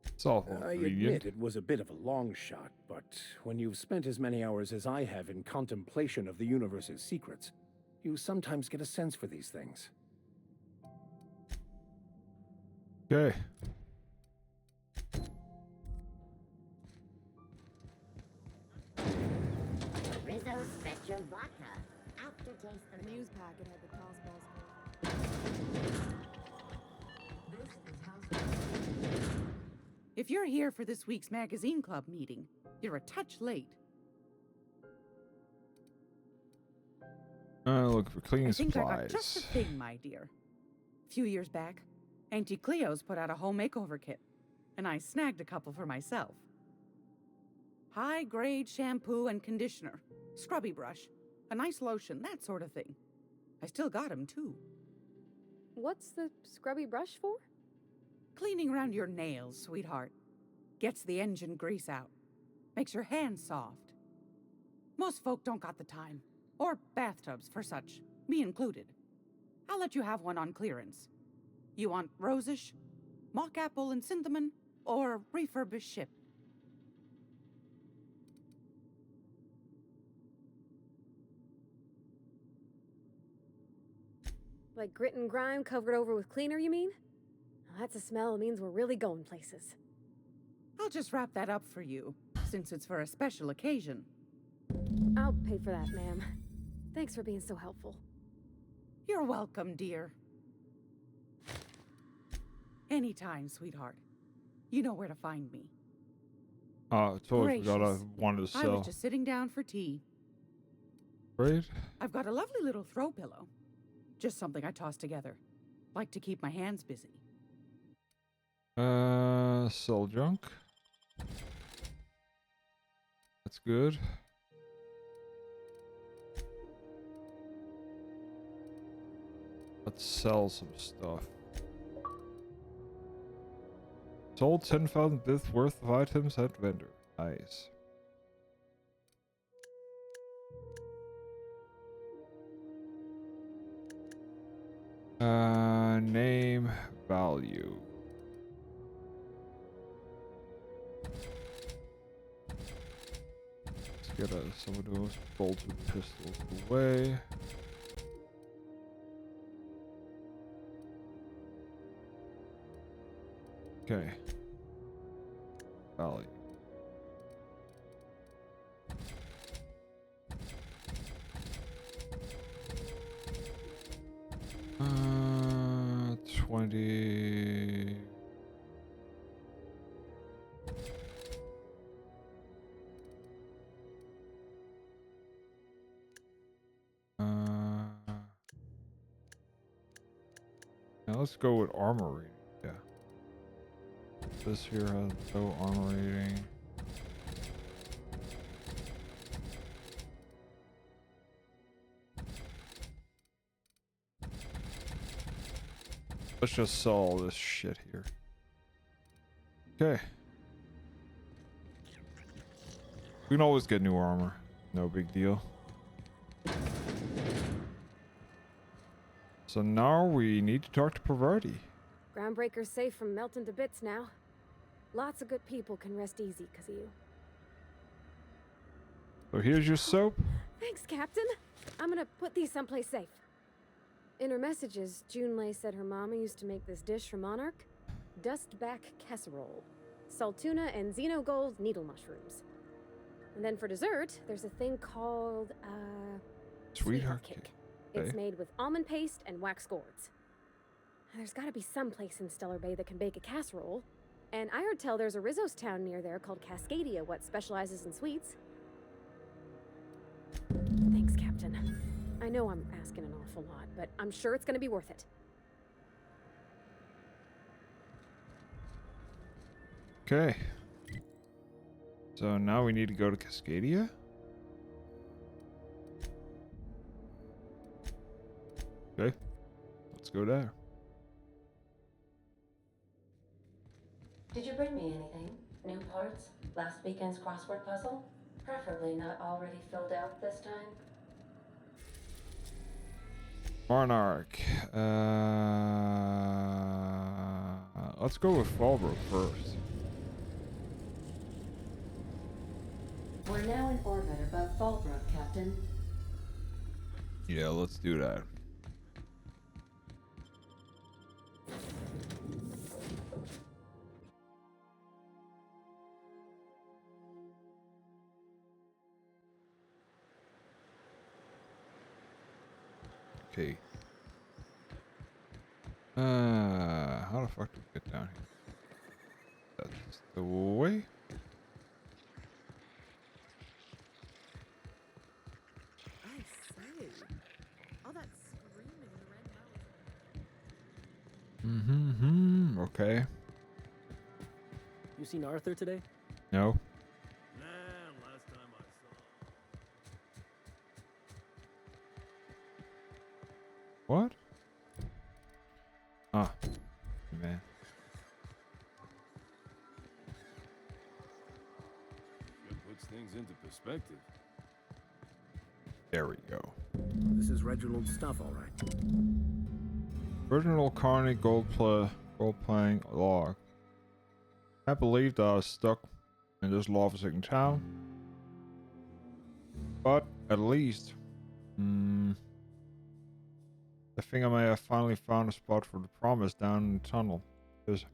[SPEAKER 1] It's all
[SPEAKER 13] I admit it was a bit of a long shot, but when you've spent as many hours as I have in contemplation of the universe's secrets, you sometimes get a sense for these things.
[SPEAKER 1] Okay.
[SPEAKER 14] Rizzo Spectrum Vodka. Aftertaste the news packet had the toss balls.
[SPEAKER 15] If you're here for this week's magazine club meeting, you're a touch late.
[SPEAKER 1] Look for cleaning
[SPEAKER 15] I think
[SPEAKER 1] supplies.
[SPEAKER 15] I got just the thing, my dear. A few years back, Auntie Cleo's put out a home makeover kit, and I snagged a couple for myself. High-grade shampoo and conditioner, scrubby brush, a nice lotion, that sort of thing. I still got 'em, too.
[SPEAKER 5] What's the scrubby brush for?
[SPEAKER 15] Cleaning around your nails, sweetheart. Gets the engine grease out. Makes your hands soft. Most folk don't got the time. Or bathtubs for such, me included. I'll let you have one on clearance. You want rosish, mock apple and cinnamon, or refurbished ship?
[SPEAKER 5] Like grit and grime covered over with cleaner, you mean? Well, that's a smell that means we're really going places.
[SPEAKER 15] I'll just wrap that up for you, since it's for a special occasion.
[SPEAKER 5] I'll pay for that, ma'am. Thanks for being so helpful.
[SPEAKER 15] You're welcome, dear. Anytime, sweetheart. You know where to find me.
[SPEAKER 1] I totally forgot I wanted to
[SPEAKER 15] I
[SPEAKER 1] sell.
[SPEAKER 15] was just sitting down for tea.
[SPEAKER 1] Right?
[SPEAKER 15] I've got a lovely little throw pillow. Just something I toss together. Like to keep my hands busy.
[SPEAKER 1] Sell junk. That's good. Let's sell some stuff. Sold 10,000 bits worth of items at vendor. Nice. Name, value. Let's get some of those bolted pistols away. Okay. Value. Uh, 20. let's go with armor rating. Yeah. This here has no armor rating. Let's just sell all this shit here. Okay. We can always get new armor. No big deal. So now we need to talk to Pavarti.
[SPEAKER 5] Groundbreaker's safe from melting to bits now. Lots of good people can rest easy because of you.
[SPEAKER 1] So here's your soap.
[SPEAKER 5] Thanks, Captain. I'm gonna put these someplace safe. In her messages, Junlei said her mama used to make this dish for Monarch. Dustback casserole. Saltuna and xenogold needle mushrooms. And then for dessert, there's a thing called,
[SPEAKER 1] Sweetheart cake.
[SPEAKER 5] It's
[SPEAKER 1] Okay.
[SPEAKER 5] made with almond paste and wax gourds. There's gotta be some place in Stellar Bay that can bake a casserole. And I heard tell there's a Rizzo's town near there called Cascadia, what specializes in sweets. Thanks, Captain. I know I'm asking an awful lot, but I'm sure it's gonna be worth it.
[SPEAKER 1] Okay. So now we need to go to Cascadia. Okay. Let's go there.
[SPEAKER 10] Did you bring me anything? New parts? Last weekend's crossword puzzle? Preferably not already filled out this time.
[SPEAKER 1] Monarch. Let's go with Fallbrook first.
[SPEAKER 10] We're now in orbit above Fallbrook, Captain.
[SPEAKER 1] Yeah, let's do that. Okay. How the fuck do we get down here? That's the way.
[SPEAKER 8] I say, all that screaming in the red house.
[SPEAKER 1] Okay.
[SPEAKER 16] You seen Arthur today?
[SPEAKER 1] No.
[SPEAKER 16] Nah, last time I saw.
[SPEAKER 1] What? Ah. Man.
[SPEAKER 17] It puts things into perspective.
[SPEAKER 1] There we go.
[SPEAKER 13] This is Reginald's stuff, all right.
[SPEAKER 1] Original Carney gold playing log. I believe that I was stuck in this law-forsaken town. But at least, I think I may have finally found a spot for the promise down in the tunnel. There's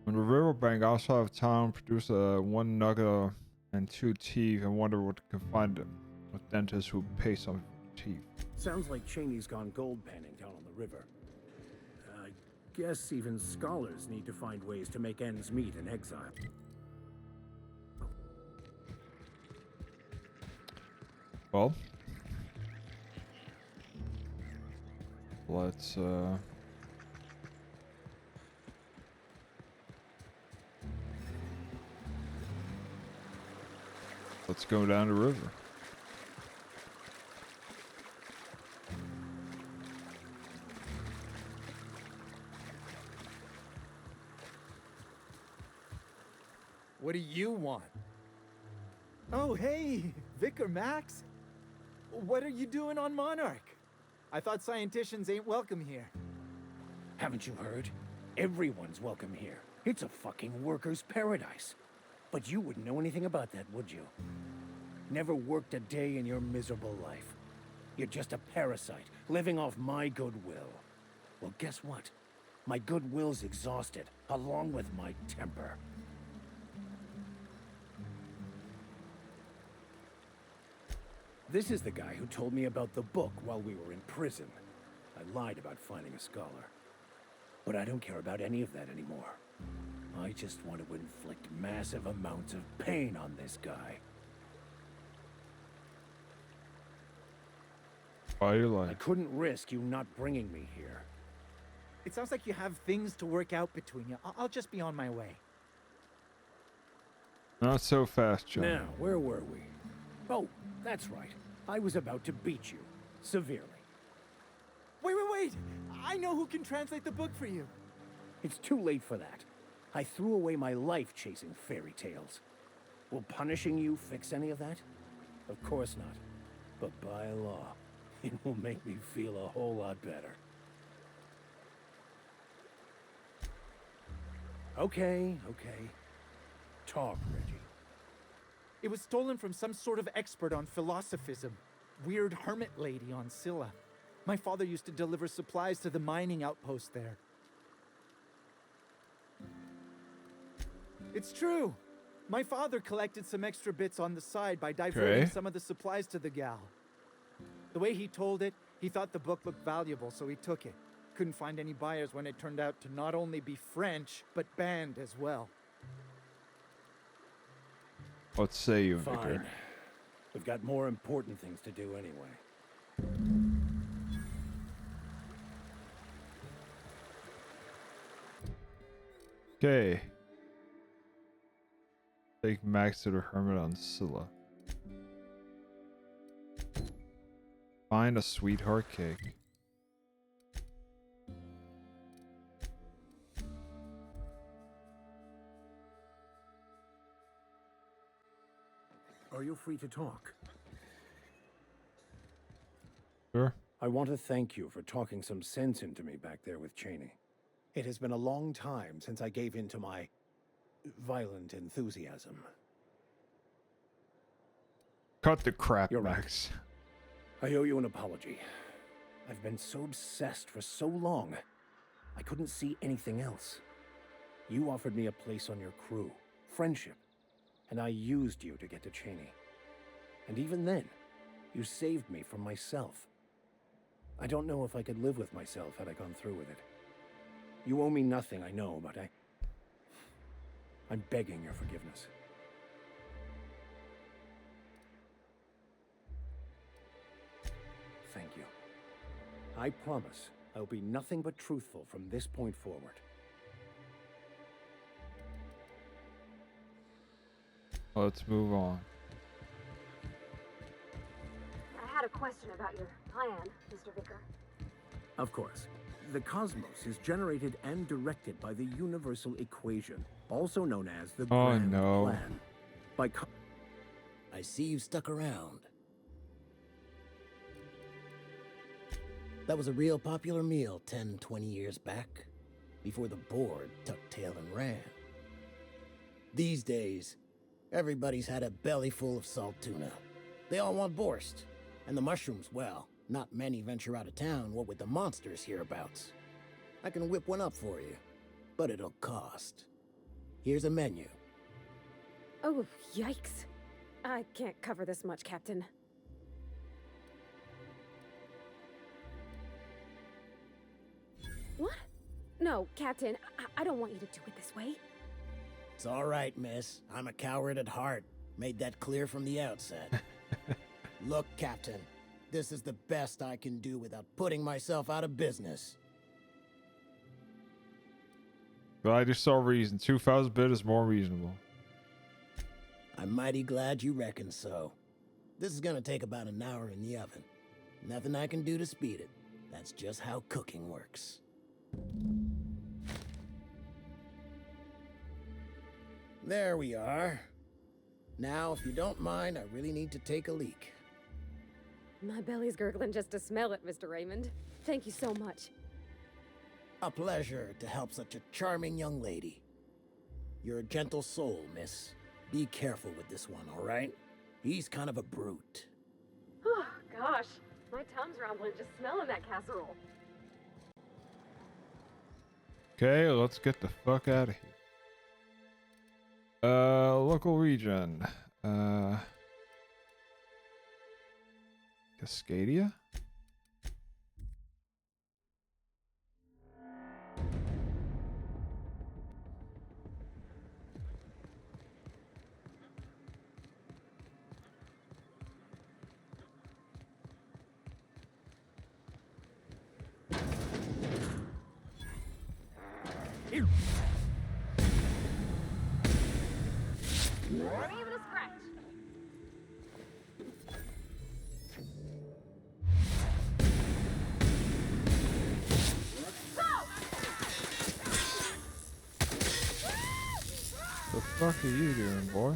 [SPEAKER 1] on the riverbank outside of town, produce one nugget and 2 teeth, and wonder what can find them. A dentist who pays some for teeth.
[SPEAKER 13] Sounds like Cheney's gone gold panning down on the river. I guess even scholars need to find ways to make ends meet in exile.
[SPEAKER 1] Well, let's go down the river.
[SPEAKER 18] What do you want? Oh, hey, Vicar Max. What are you doing on Monarch? I thought scienticians ain't welcome here.
[SPEAKER 13] Haven't you heard? Everyone's welcome here. It's a fucking worker's paradise. But you wouldn't know anything about that, would you? Never worked a day in your miserable life. You're just a parasite, living off my goodwill. Well, guess what? My goodwill's exhausted, along with my temper. This is the guy who told me about the book while we were in prison. I lied about finding a scholar. But I don't care about any of that anymore. I just want to inflict massive amounts of pain on this guy.
[SPEAKER 1] Why are you lying?
[SPEAKER 13] I couldn't risk you not bringing me here.
[SPEAKER 18] It sounds like you have things to work out between you. I'll just be on my way.
[SPEAKER 1] Not so fast, John.
[SPEAKER 13] Now, where were we? Oh, that's right. I was about to beat you. Severely.
[SPEAKER 18] Wait! I know who can translate the book for you.
[SPEAKER 13] It's too late for that. I threw away my life chasing fairy tales. Will punishing you fix any of that? Of course not. But by law, it will make me feel a whole lot better. Okay. Talk, Reggie.
[SPEAKER 18] It was stolen from some sort of expert on philosophism. Weird hermit lady on Scylla. My father used to deliver supplies to the mining outpost there. It's true. My father collected some extra bits on the side by diverting some of the supplies to the gal. The way he told it, he thought the book looked valuable, so he took it. Couldn't find any buyers when it turned out to not only be French, but banned as well.
[SPEAKER 1] What say you,
[SPEAKER 13] Fine.
[SPEAKER 1] Vicar?
[SPEAKER 13] We've got more important things to do anyway.
[SPEAKER 1] Okay. Take Max to the Hermit on Scylla. Find a sweetheart cake.
[SPEAKER 13] Are you free to talk?
[SPEAKER 1] Sure.
[SPEAKER 13] I want to thank you for talking some sense into me back there with Cheney. It has been a long time since I gave in to my violent enthusiasm.
[SPEAKER 1] Cut the crap,
[SPEAKER 13] You're
[SPEAKER 1] Max.
[SPEAKER 13] Right. I owe you an apology. I've been so obsessed for so long, I couldn't see anything else. You offered me a place on your crew, friendship, and I used you to get to Cheney. And even then, you saved me from myself. I don't know if I could live with myself had I gone through with it. You owe me nothing, I know, but I'm begging your forgiveness. Thank you. I promise I'll be nothing but truthful from this point forward.
[SPEAKER 1] Let's move on.
[SPEAKER 5] I had a question about your plan, Mr. Vicar.
[SPEAKER 13] Of course. The cosmos is generated and directed by the universal equation, also known as the Grand Plan.
[SPEAKER 19] I see you stuck around. That was a real popular meal 10, 20 years back, before the board tucked tail and ran. These days, everybody's had a belly full of salt tuna. They all want borscht. And the mushrooms, well, not many venture out of town, what with the monsters hereabouts. I can whip one up for you, but it'll cost. Here's a menu.
[SPEAKER 5] Oh, yikes. I can't cover this much, Captain. What? No, Captain, I don't want you to do it this way.
[SPEAKER 19] It's all right, miss. I'm a coward at heart. Made that clear from the outset. Look, Captain, this is the best I can do without putting myself out of business.
[SPEAKER 1] But I just saw reason. 2,000 bit is more reasonable.
[SPEAKER 19] I'm mighty glad you reckon so. This is gonna take about an hour in the oven. Nothing I can do to speed it. That's just how cooking works. There we are. Now, if you don't mind, I really need to take a leak.
[SPEAKER 5] My belly's gurgling just to smell it, Mr. Raymond. Thank you so much.
[SPEAKER 19] A pleasure to help such a charming young lady. You're a gentle soul, miss. Be careful with this one, all right? He's kind of a brute.
[SPEAKER 5] Oh, gosh. My tongue's rumbling just smelling that casserole.
[SPEAKER 1] Okay, let's get the fuck out of here. Local region. Cascadia?
[SPEAKER 5] Or even a scratch.
[SPEAKER 1] The fuck are you doing, boy?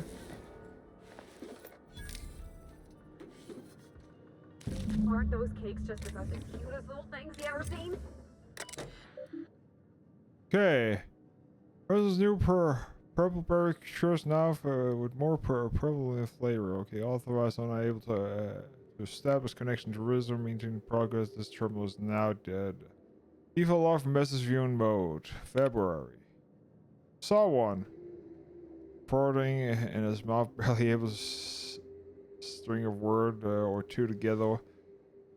[SPEAKER 5] Aren't those cakes just about the cutest little things you ever seen?
[SPEAKER 1] Okay. There's this new purple berry shirts now with more purple in flavor. Okay, authorized, unable to establish connection to Rizzo, maintaining progress. This terminal is now dead. Default lock for message viewing mode. February. Saw one. Farting in his mouth, barely able to string a word or two together.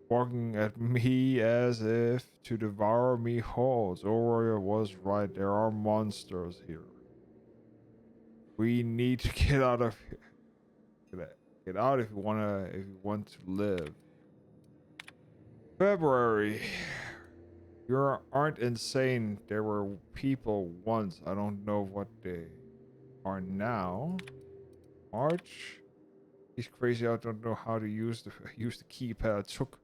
[SPEAKER 1] Walking at me as if to devour me whole. Zoria was right. There are monsters here. We need to get out of here. Get out if you want to live. February. You aren't insane. There were people once. I don't know what they are now. March. He's crazy. I don't know how to use the keypad. I took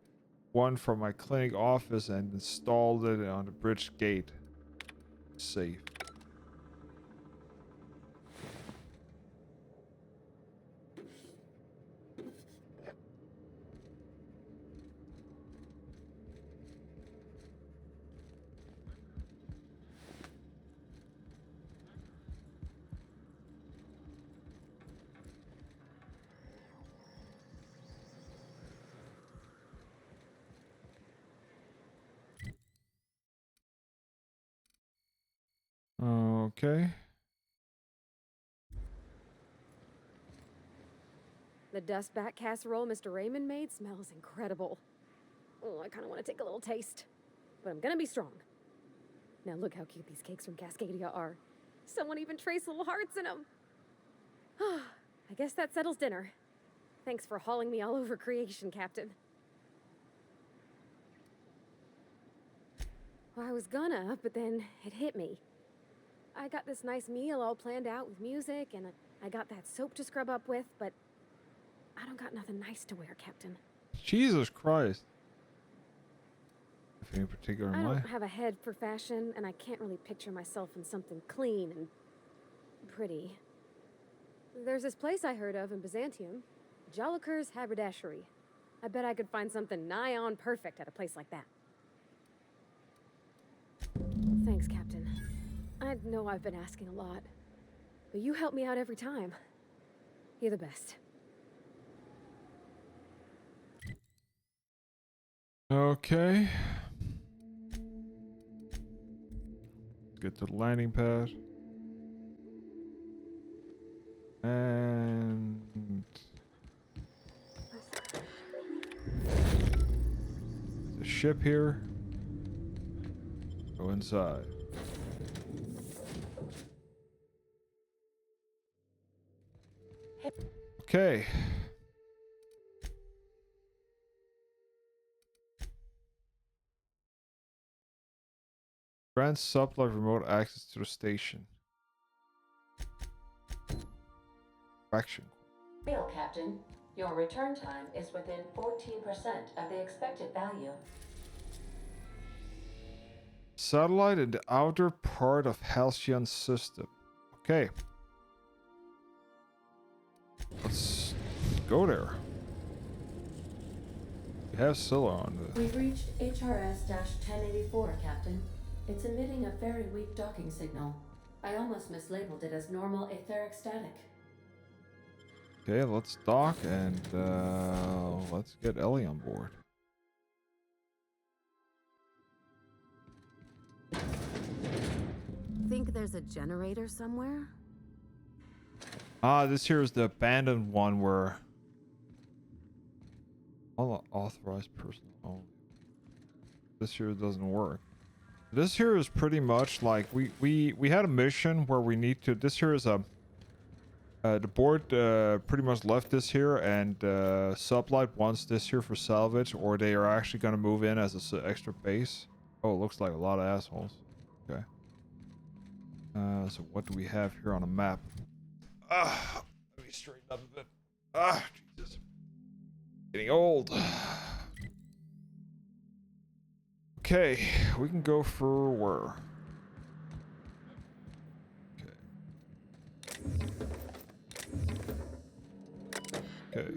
[SPEAKER 1] one from my clinic office and installed it on the bridge gate. Safe. Okay.
[SPEAKER 5] The dust bat casserole Mr. Raymond made smells incredible. Oh, I kind of want to take a little taste. But I'm gonna be strong. Now look how cute these cakes from Cascadia are. Someone even traced little hearts in them. I guess that settles dinner. Thanks for hauling me all over creation, Captain. Well, I was gonna, but then it hit me. I got this nice meal all planned out with music, and I got that soap to scrub up with, but I don't got nothing nice to wear, Captain.
[SPEAKER 1] Jesus Christ. Anything particular in
[SPEAKER 5] I
[SPEAKER 1] mind?
[SPEAKER 5] don't have a head for fashion, and I can't really picture myself in something clean and pretty. There's this place I heard of in Byzantium, Jolicoeur's Haberdashery. I bet I could find something nigh on perfect at a place like that. Thanks, Captain. I know I've been asking a lot, but you help me out every time. You're the best.
[SPEAKER 1] Okay. Get to the landing pad. And the ship here. Go inside. Okay. Grant supply remote access to the station. Action.
[SPEAKER 10] Real, Captain. Your return time is within 14% of the expected value.
[SPEAKER 1] Satellite in the outer part of Halcyon system. Okay. Let's go there. We have Scylla on the...
[SPEAKER 10] We've reached HRS-1084, Captain. It's emitting a very weak docking signal. I almost mislabeled it as normal etheric static.
[SPEAKER 1] Okay, let's dock and let's get Ellie on board.
[SPEAKER 3] Think there's a generator somewhere?
[SPEAKER 1] Ah, this here is the abandoned one where all authorized personnel only. This here doesn't work. This here is pretty much like we had a mission where we need to. This here is a the board pretty much left this here, and Sublight wants this here for salvage, or they are actually going to move in as an extra base. Oh, it looks like a lot of assholes. Okay. So what do we have here on a map? up a bit. Ah, Jesus. Getting old. Okay, we can go for where? Okay.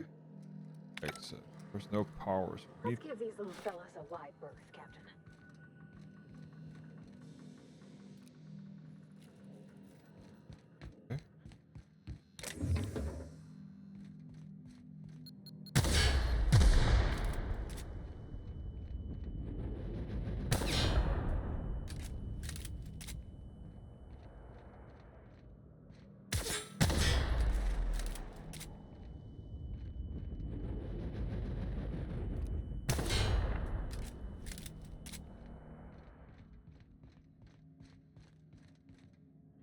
[SPEAKER 1] Exit. There's no powers.
[SPEAKER 5] Let's give these little fellas a wide berth, Captain.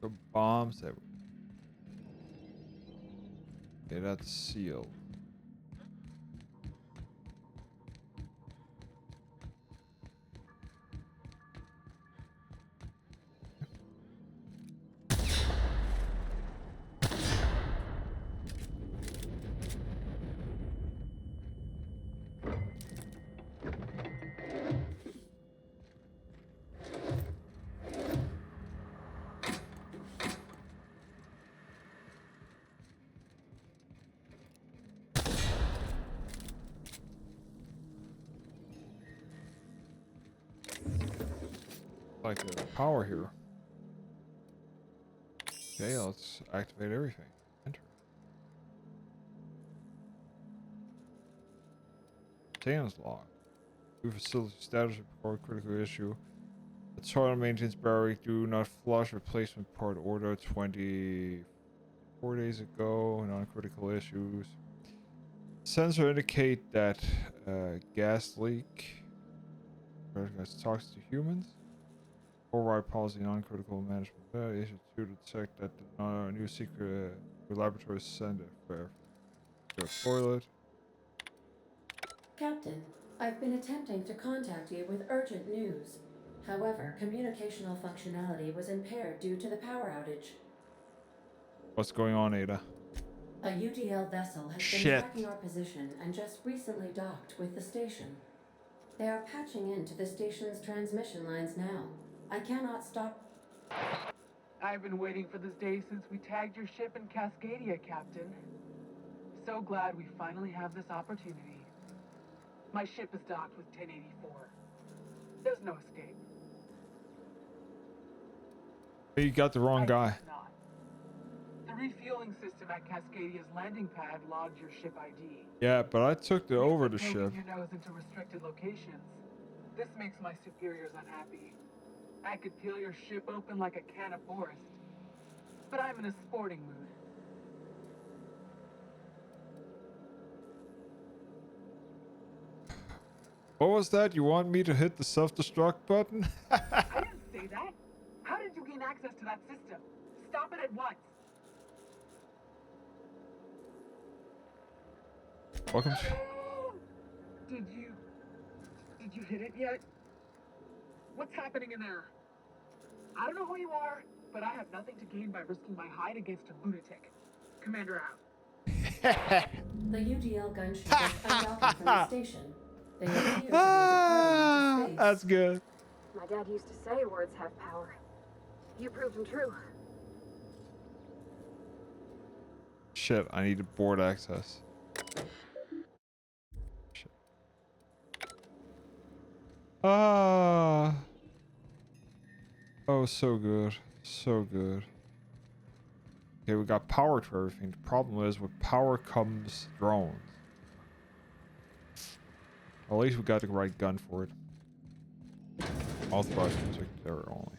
[SPEAKER 1] The bombs that. Okay, that's sealed. Like a power here. Okay, let's activate everything. Enter. Containers log. New facility status report critical issue. The toilet maintenance barrier do not flush replacement part order 24 days ago. Non-critical issues. Sensor indicate that gas leak. Talks to humans. Override policy non-critical management. Issue 2 to detect that the new secret laboratory send for a toilet.
[SPEAKER 10] Captain, I've been attempting to contact you with urgent news. However, communicational functionality was impaired due to the power outage.
[SPEAKER 1] What's going on, Ada?
[SPEAKER 10] A UDL vessel has been tracking our position and just recently docked with the station. They are patching into the station's transmission lines now. I cannot stop.
[SPEAKER 20] I've been waiting for this day since we tagged your ship in Cascadia, Captain. So glad we finally have this opportunity. My ship is docked with 1084. There's no escape.
[SPEAKER 1] You got the wrong guy.
[SPEAKER 20] Not. The refueling system at Cascadia's landing pad logged your ship ID.
[SPEAKER 1] Yeah, but I took over the
[SPEAKER 20] Poking
[SPEAKER 1] ship.
[SPEAKER 20] your nose into restricted locations. This makes my superiors unhappy. I could peel your ship open like a can of forest. But I'm in a sporting mood.
[SPEAKER 1] What was that? You want me to hit the self-destruct button?
[SPEAKER 20] I didn't say that. How did you gain access to that system? Stop it at once.
[SPEAKER 1] Welcome.
[SPEAKER 20] Did you hit it yet? What's happening in there? I don't know who you are, but I have nothing to gain by risking my hide against a lunatic. Commander out.
[SPEAKER 10] The UDL gunship is undocking from the station. They appear to be departing into space.
[SPEAKER 1] That's good.
[SPEAKER 5] My dad used to say words have power. You proved them true.
[SPEAKER 1] Shit, I need board access. Shit. Ah. Oh, so good. So good. Okay, we got power to everything. The problem is with power comes drones. At least we got the right gun for it. Authorized projector only.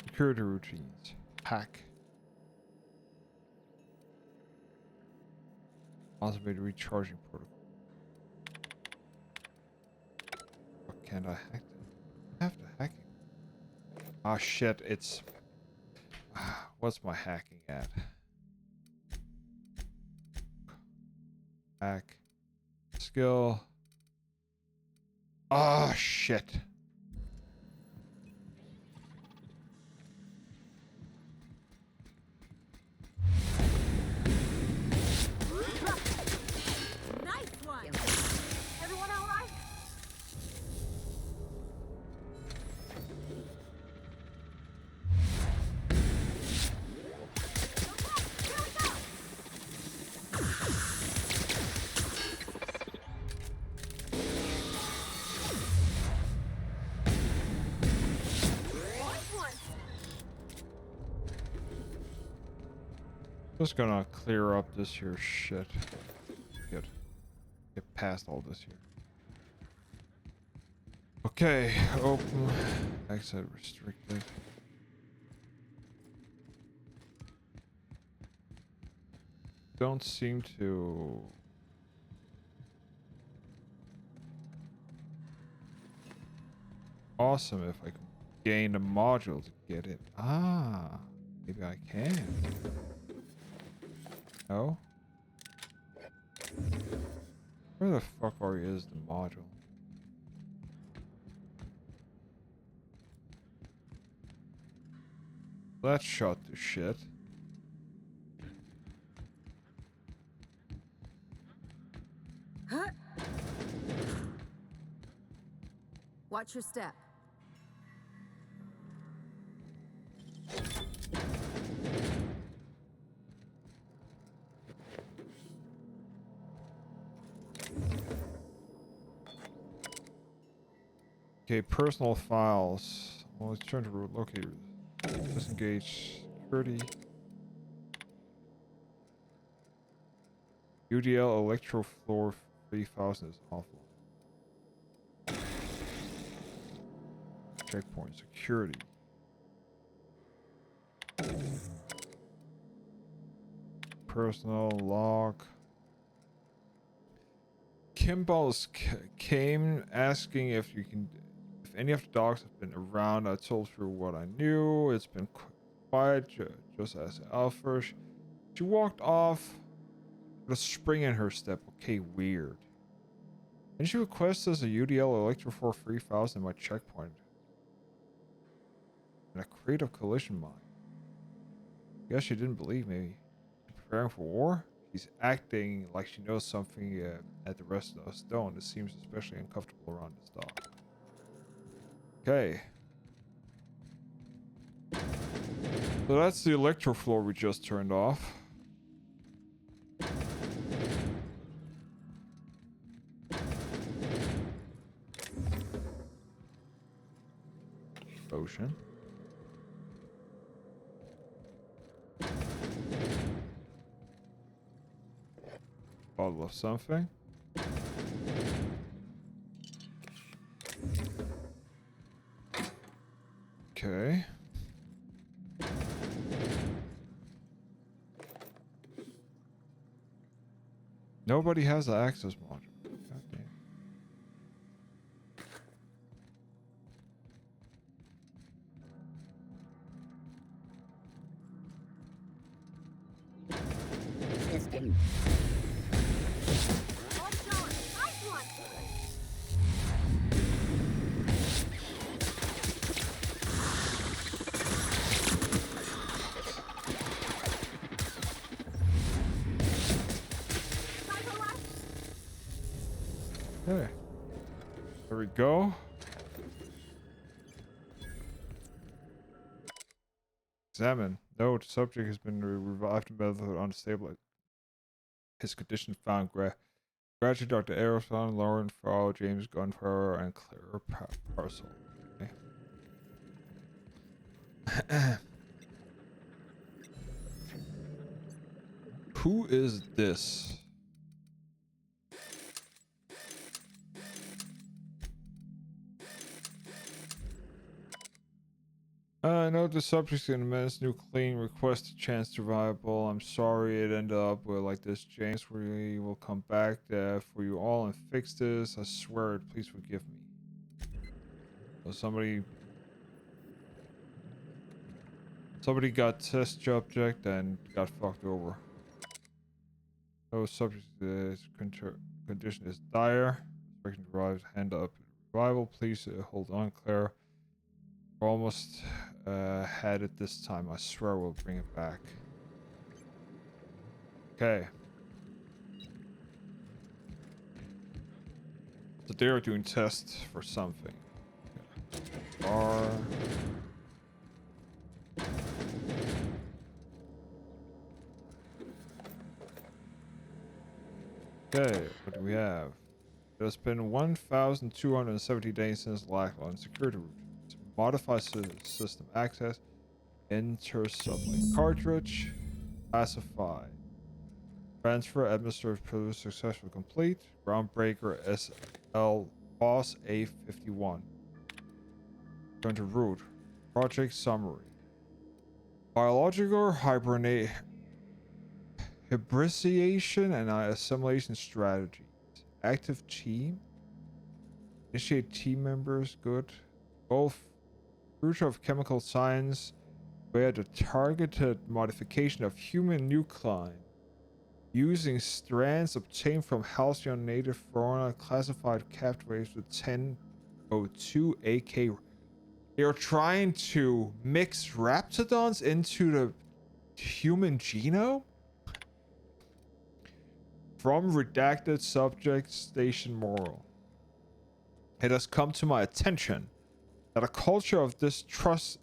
[SPEAKER 1] Security routines. Hack. Automated recharging protocol. What can't I hack it? I have to hack it. Ah shit, it's what's my hacking at? Hack. Skill. Ah shit.
[SPEAKER 3] Nice one! Everyone all right?
[SPEAKER 1] Just gonna clear up this here shit. Get past all this here. Okay, open. Exit restricted. Don't seem to. Awesome if I can gain a module to get it. Ah, maybe I can. No? Where the fuck is the module? Let's shut the shit.
[SPEAKER 3] Huh? Watch your step.
[SPEAKER 1] Okay, personal files. Well, let's turn to locate. Disengage security. UDL Electrofloor 3000 is offline. Checkpoint security. Personal log. Kimball's came asking if any of the dogs have been around. I told her what I knew. It's been quiet, just as Alpha. She walked off with a spring in her step. Okay, weird. And she requested a UDL Electrofor 3000 in my checkpoint. And a crate of collision mine. Guess she didn't believe me. Preparing for war? She's acting like she knows something that the rest of us don't. It seems especially uncomfortable around this dog. Okay. So that's the electrofloor we just turned off. Ocean. Bottle of something. Okay. Nobody has the access module. God damn.
[SPEAKER 14] System.
[SPEAKER 1] Okay. There we go. Examine. Note, subject has been revived in medical unstable. His condition found graduate Dr. Aerosol, Lauren Farrell, James Gunpowder, and Claire Parcel. Okay. Who is this? Note the subject's in immense new clean request a chance to viable. I'm sorry it ended up like this, James. We will come back for you all and fix this. I swear it. Please forgive me. So somebody got test subject and got fucked over. No subject condition is dire. Expecting to arrive. Hand up. Revival. Please hold on, Claire. Almost had it this time. I swear we'll bring it back. Okay. So they're doing tests for something. Okay, what do we have? It has been 1,270 days since Lackland security routines. Modify system access. Enter sublink cartridge. Classify. Transfer administrative privilege successfully complete. Groundbreaker SL Boss A51. Going to root. Project summary. Biological hybridization and assimilation strategies. Active team. Initiate team members. Good. Both. Future of chemical science. Where the targeted modification of human nuclei using strands obtained from halcyon native fauna classified captivates with 1002 AK. They're trying to mix raptidons into the human genome? From redacted subject station moral. It has come to my attention that a culture of distrust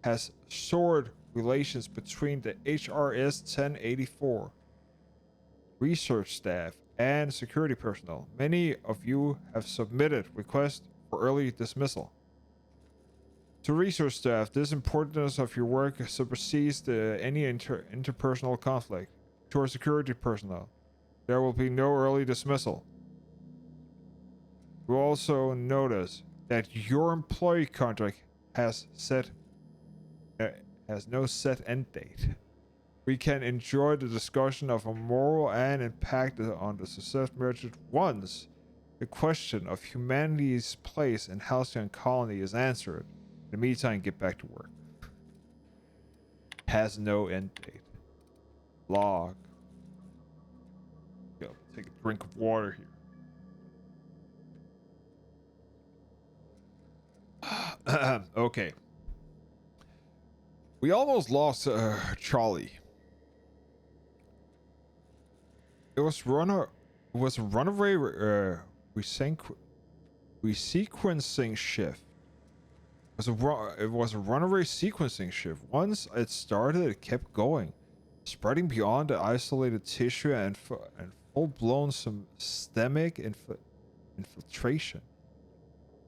[SPEAKER 1] has soured relations between the HRS 1084 research staff and security personnel. Many of you have submitted requests for early dismissal. To research staff, this importance of your work supersedes any interpersonal conflict. To our security personnel, there will be no early dismissal. You also notice that your employee contract has no set end date. We can enjoy the discussion of a moral and impact on the success measured once the question of humanity's place in Halcyon Colony is answered. In the meantime, get back to work. Has no end date. Log. Go take a drink of water here. Okay. We almost lost Charlie. It was a runaway resequencing shift. It was a runaway sequencing shift. Once it started, it kept going, spreading beyond the isolated tissue and full-blown systemic infiltration.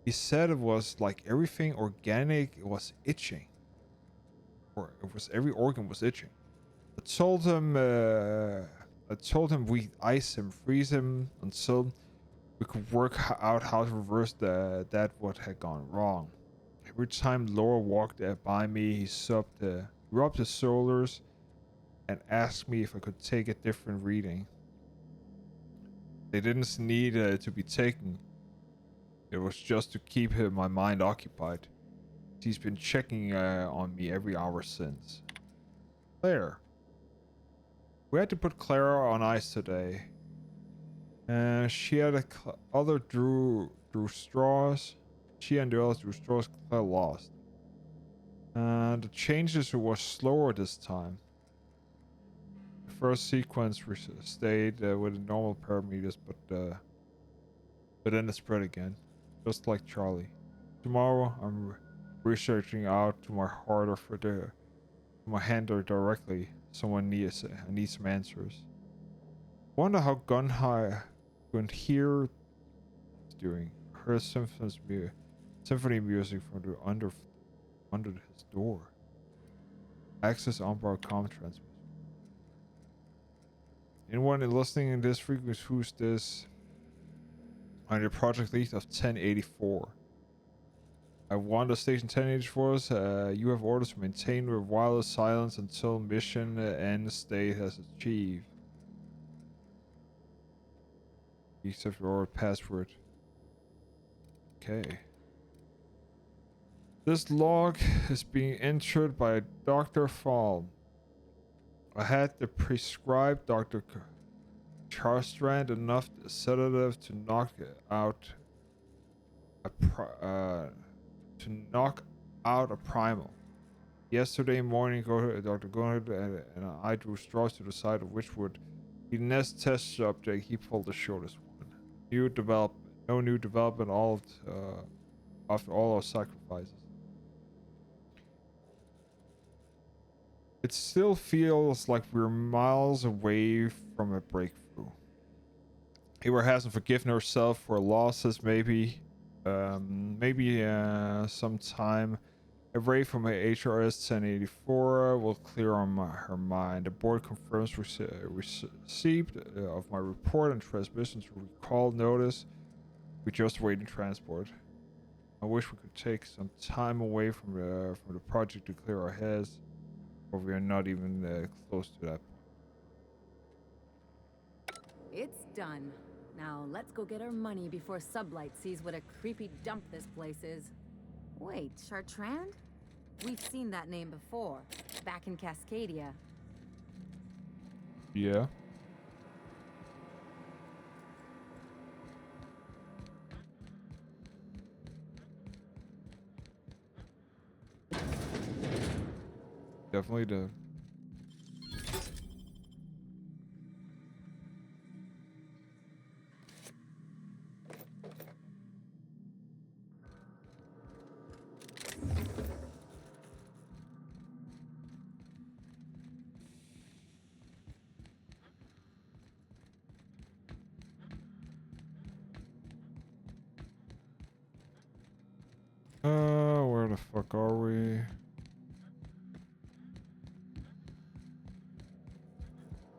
[SPEAKER 1] He said it was like everything organic was itching. Or it was every organ was itching. I told him we'd ice him, freeze him until we could work out how to reverse that what had gone wrong. Every time Laura walked by me, he rubbed his shoulders and asked me if I could take a different reading. They didn't need to be taken. It was just to keep my mind occupied. He's been checking on me every hour since. Claire. We had to put Clara on ice today. She had other drew straws. She and the others drew straws. Claire lost. The changes were slower this time. The first sequence stayed with the normal parameters, but then it spread again, just like Charlie. Tomorrow, I'm researching out to my harder for my handler directly. I need some answers. Wonder how Gunhire here is doing. Heard symphony music from the under his door. Access onboard comm transmitter. Anyone listening in this frequency, who's this? On your project lead of 1084. I want a Station 10 agent force. You have orders to maintain the wireless silence until mission end state has achieved. Except for password. Okay. This log is being entered by Dr. Fall. I had the prescribed Dr. Charstrand enough sedative to knock out a primal. Yesterday morning, Dr. Gunnar and I drew straws to the side of which would be the next test subject. He pulled the shortest one. No new development. After all our sacrifices. It still feels like we're miles away from a breakthrough. Ava hasn't forgiven herself for losses. Maybe some time away from her HRS 1084 will clear on her mind. The board confirms receipt of my report and transmission to recall notice. We just wait in transport. I wish we could take some time away from the project to clear our heads, but we are not even close to that point.
[SPEAKER 3] It's done. Now let's go get our money before Sublight sees what a creepy dump this place is. Wait, Chartrand? We've seen that name before, back in Cascadia.
[SPEAKER 1] Yeah. Definitely did. Where the fuck are we?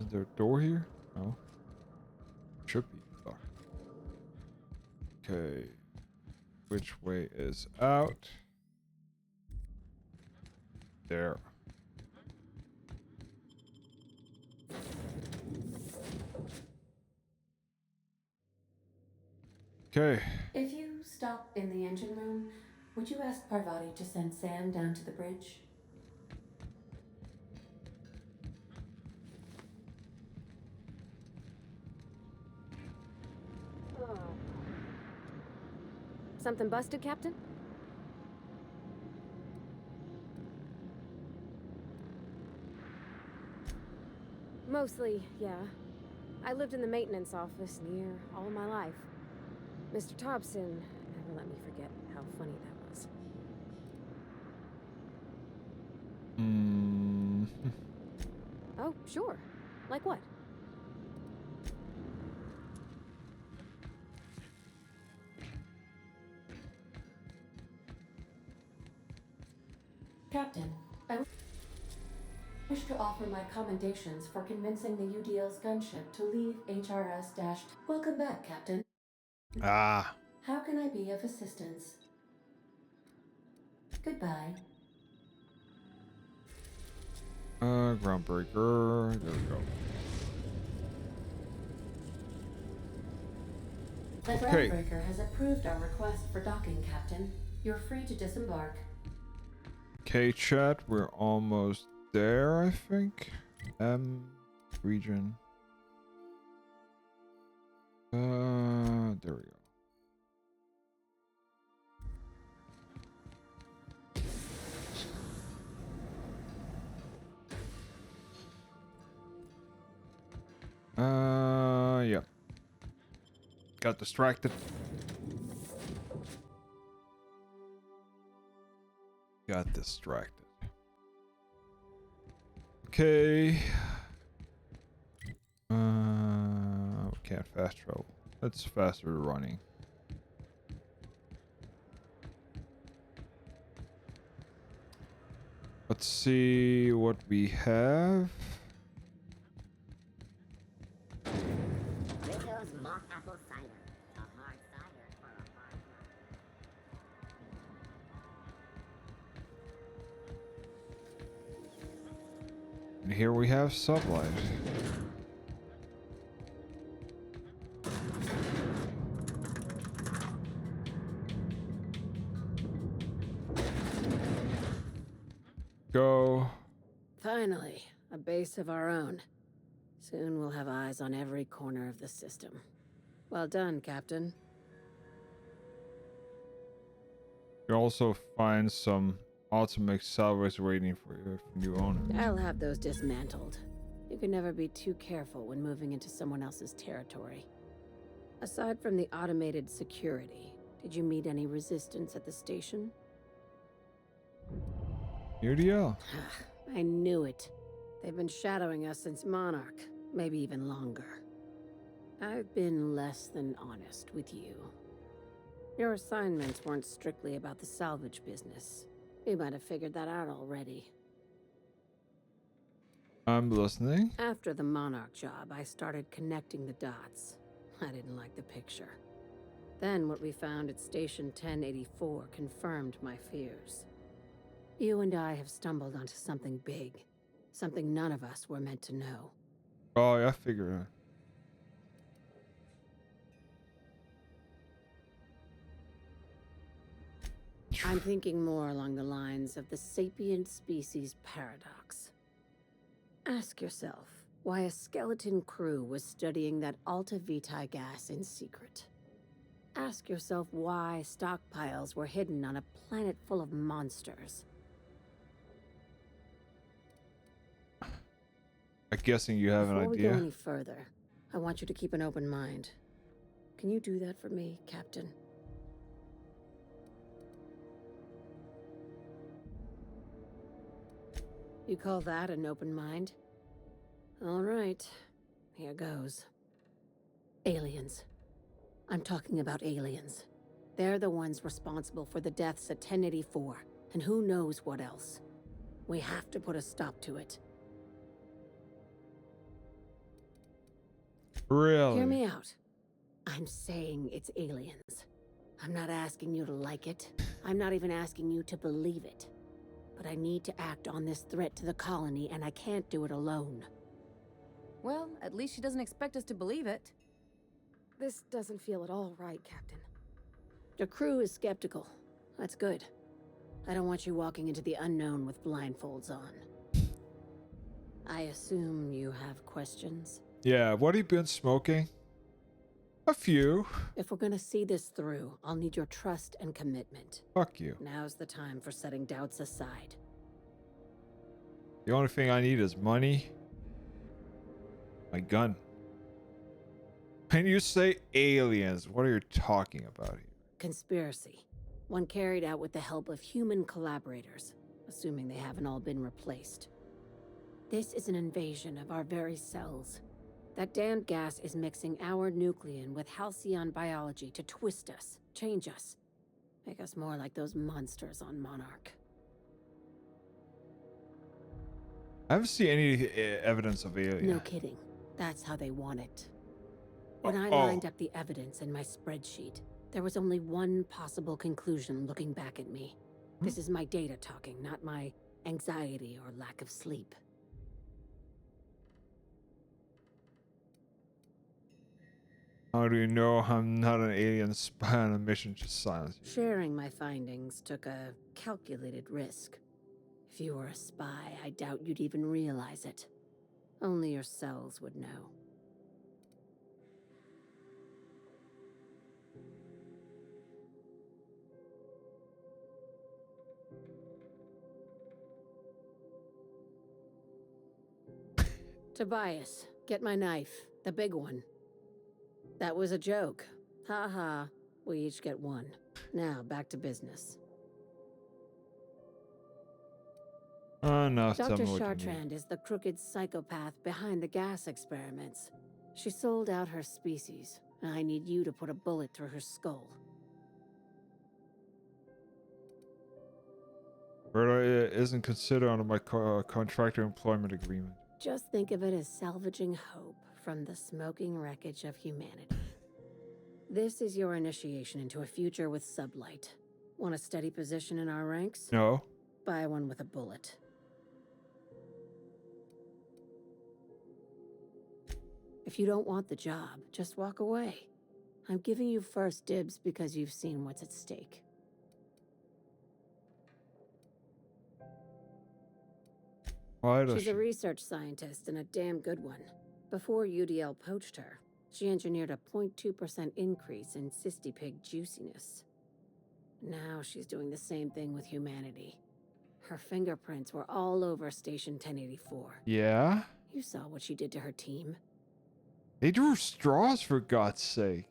[SPEAKER 1] Is there a door here? No. Should be. Fuck. Okay. Which way is out? There. Okay.
[SPEAKER 10] If you stop in the engine room, would you ask Parvati to send Sam down to the bridge?
[SPEAKER 5] Something busted, Captain? Mostly, yeah. I lived in the maintenance office near all of my life. Mr. Thompson never let me forget how funny that was. Oh, sure. Like what?
[SPEAKER 10] Captain, I wish to offer my commendations for convincing the UDL's gunship to leave HRS-. Welcome back, Captain.
[SPEAKER 1] Ah.
[SPEAKER 10] How can I be of assistance? Goodbye.
[SPEAKER 1] Groundbreaker. There we go.
[SPEAKER 10] The groundbreaker has approved our request for docking, Captain. You're free to disembark.
[SPEAKER 1] Okay, chat. We're almost there, I think. Region. There we go. Yeah. Got distracted. Got distracted. Okay. We can't fast travel. That's faster running. Let's see what we have.
[SPEAKER 14] Rico's mock apple cider. A hard cider for a hard
[SPEAKER 1] And here we have Sublight. Go.
[SPEAKER 3] Finally, a base of our own. Soon we'll have eyes on every corner of the system. Well done, Captain.
[SPEAKER 1] You also find some automatic salvage waiting for your new owner.
[SPEAKER 3] I'll have those dismantled. You can never be too careful when moving into someone else's territory. Aside from the automated security, did you meet any resistance at the station?
[SPEAKER 1] Here to go.
[SPEAKER 3] I knew it. They've been shadowing us since Monarch, maybe even longer. I've been less than honest with you. Your assignments weren't strictly about the salvage business. You might have figured that out already.
[SPEAKER 1] I'm listening.
[SPEAKER 3] After the Monarch job, I started connecting the dots. I didn't like the picture. Then what we found at Station 1084 confirmed my fears. You and I have stumbled onto something big. Something none of us were meant to know.
[SPEAKER 1] Oh, yeah, I figured it.
[SPEAKER 3] I'm thinking more along the lines of the sapient species paradox. Ask yourself why a skeleton crew was studying that Alta Vitae gas in secret. Ask yourself why stockpiles were hidden on a planet full of monsters.
[SPEAKER 1] I'm guessing you have an
[SPEAKER 3] Before we
[SPEAKER 1] idea.
[SPEAKER 3] go any further, I want you to keep an open mind. Can you do that for me, Captain? You call that an open mind? All right, here goes. Aliens. I'm talking about aliens. They're the ones responsible for the deaths at 1084, and who knows what else. We have to put a stop to it.
[SPEAKER 1] Really?
[SPEAKER 3] Hear me out. I'm saying it's aliens. I'm not asking you to like it. I'm not even asking you to believe it. But I need to act on this threat to the colony, and I can't do it alone.
[SPEAKER 5] Well, at least she doesn't expect us to believe it. This doesn't feel at all right, Captain.
[SPEAKER 3] The crew is skeptical. That's good. I don't want you walking into the unknown with blindfolds on. I assume you have questions?
[SPEAKER 1] Yeah, what have you been smoking? A few.
[SPEAKER 3] If we're gonna see this through, I'll need your trust and commitment.
[SPEAKER 1] Fuck you.
[SPEAKER 3] Now's the time for setting doubts aside.
[SPEAKER 1] The only thing I need is money. My gun. When you say aliens, what are you talking about here?
[SPEAKER 3] Conspiracy. One carried out with the help of human collaborators, assuming they haven't all been replaced. This is an invasion of our very cells. That damned gas is mixing our nucleon with halcyon biology to twist us, change us, make us more like those monsters on Monarch.
[SPEAKER 1] I haven't seen any evidence of aliens.
[SPEAKER 3] No kidding. That's how they want it. When I lined up the evidence in my spreadsheet, there was only one possible conclusion looking back at me. This is my data talking, not my anxiety or lack of sleep.
[SPEAKER 1] How do you know I'm not an alien spy on a mission to silence you?
[SPEAKER 3] Sharing my findings took a calculated risk. If you were a spy, I doubt you'd even realize it. Only your cells would know. Tobias, get my knife. The big one. That was a joke. Ha ha. We each get one. Now, back to business.
[SPEAKER 1] No,
[SPEAKER 3] Dr. Chartrand is the crooked psychopath behind the gas experiments. She sold out her species, and I need you to put a bullet through her skull.
[SPEAKER 1] Murder isn't considered under my contractor employment agreement.
[SPEAKER 3] Just think of it as salvaging hope from the smoking wreckage of humanity. This is your initiation into a future with Sublight. Want a steady position in our ranks?
[SPEAKER 1] No.
[SPEAKER 3] Buy one with a bullet.
[SPEAKER 10] If you don't want the job, just walk away. I'm giving you first dibs because you've seen what's at stake.
[SPEAKER 1] Why does
[SPEAKER 10] She's a research scientist and a damn good one. Before UDL poached her, she engineered a 0.2% increase in cystipig juiciness. Now she's doing the same thing with humanity. Her fingerprints were all over Station 1084.
[SPEAKER 1] Yeah?
[SPEAKER 10] You saw what she did to her team.
[SPEAKER 1] They drew straws, for God's sake.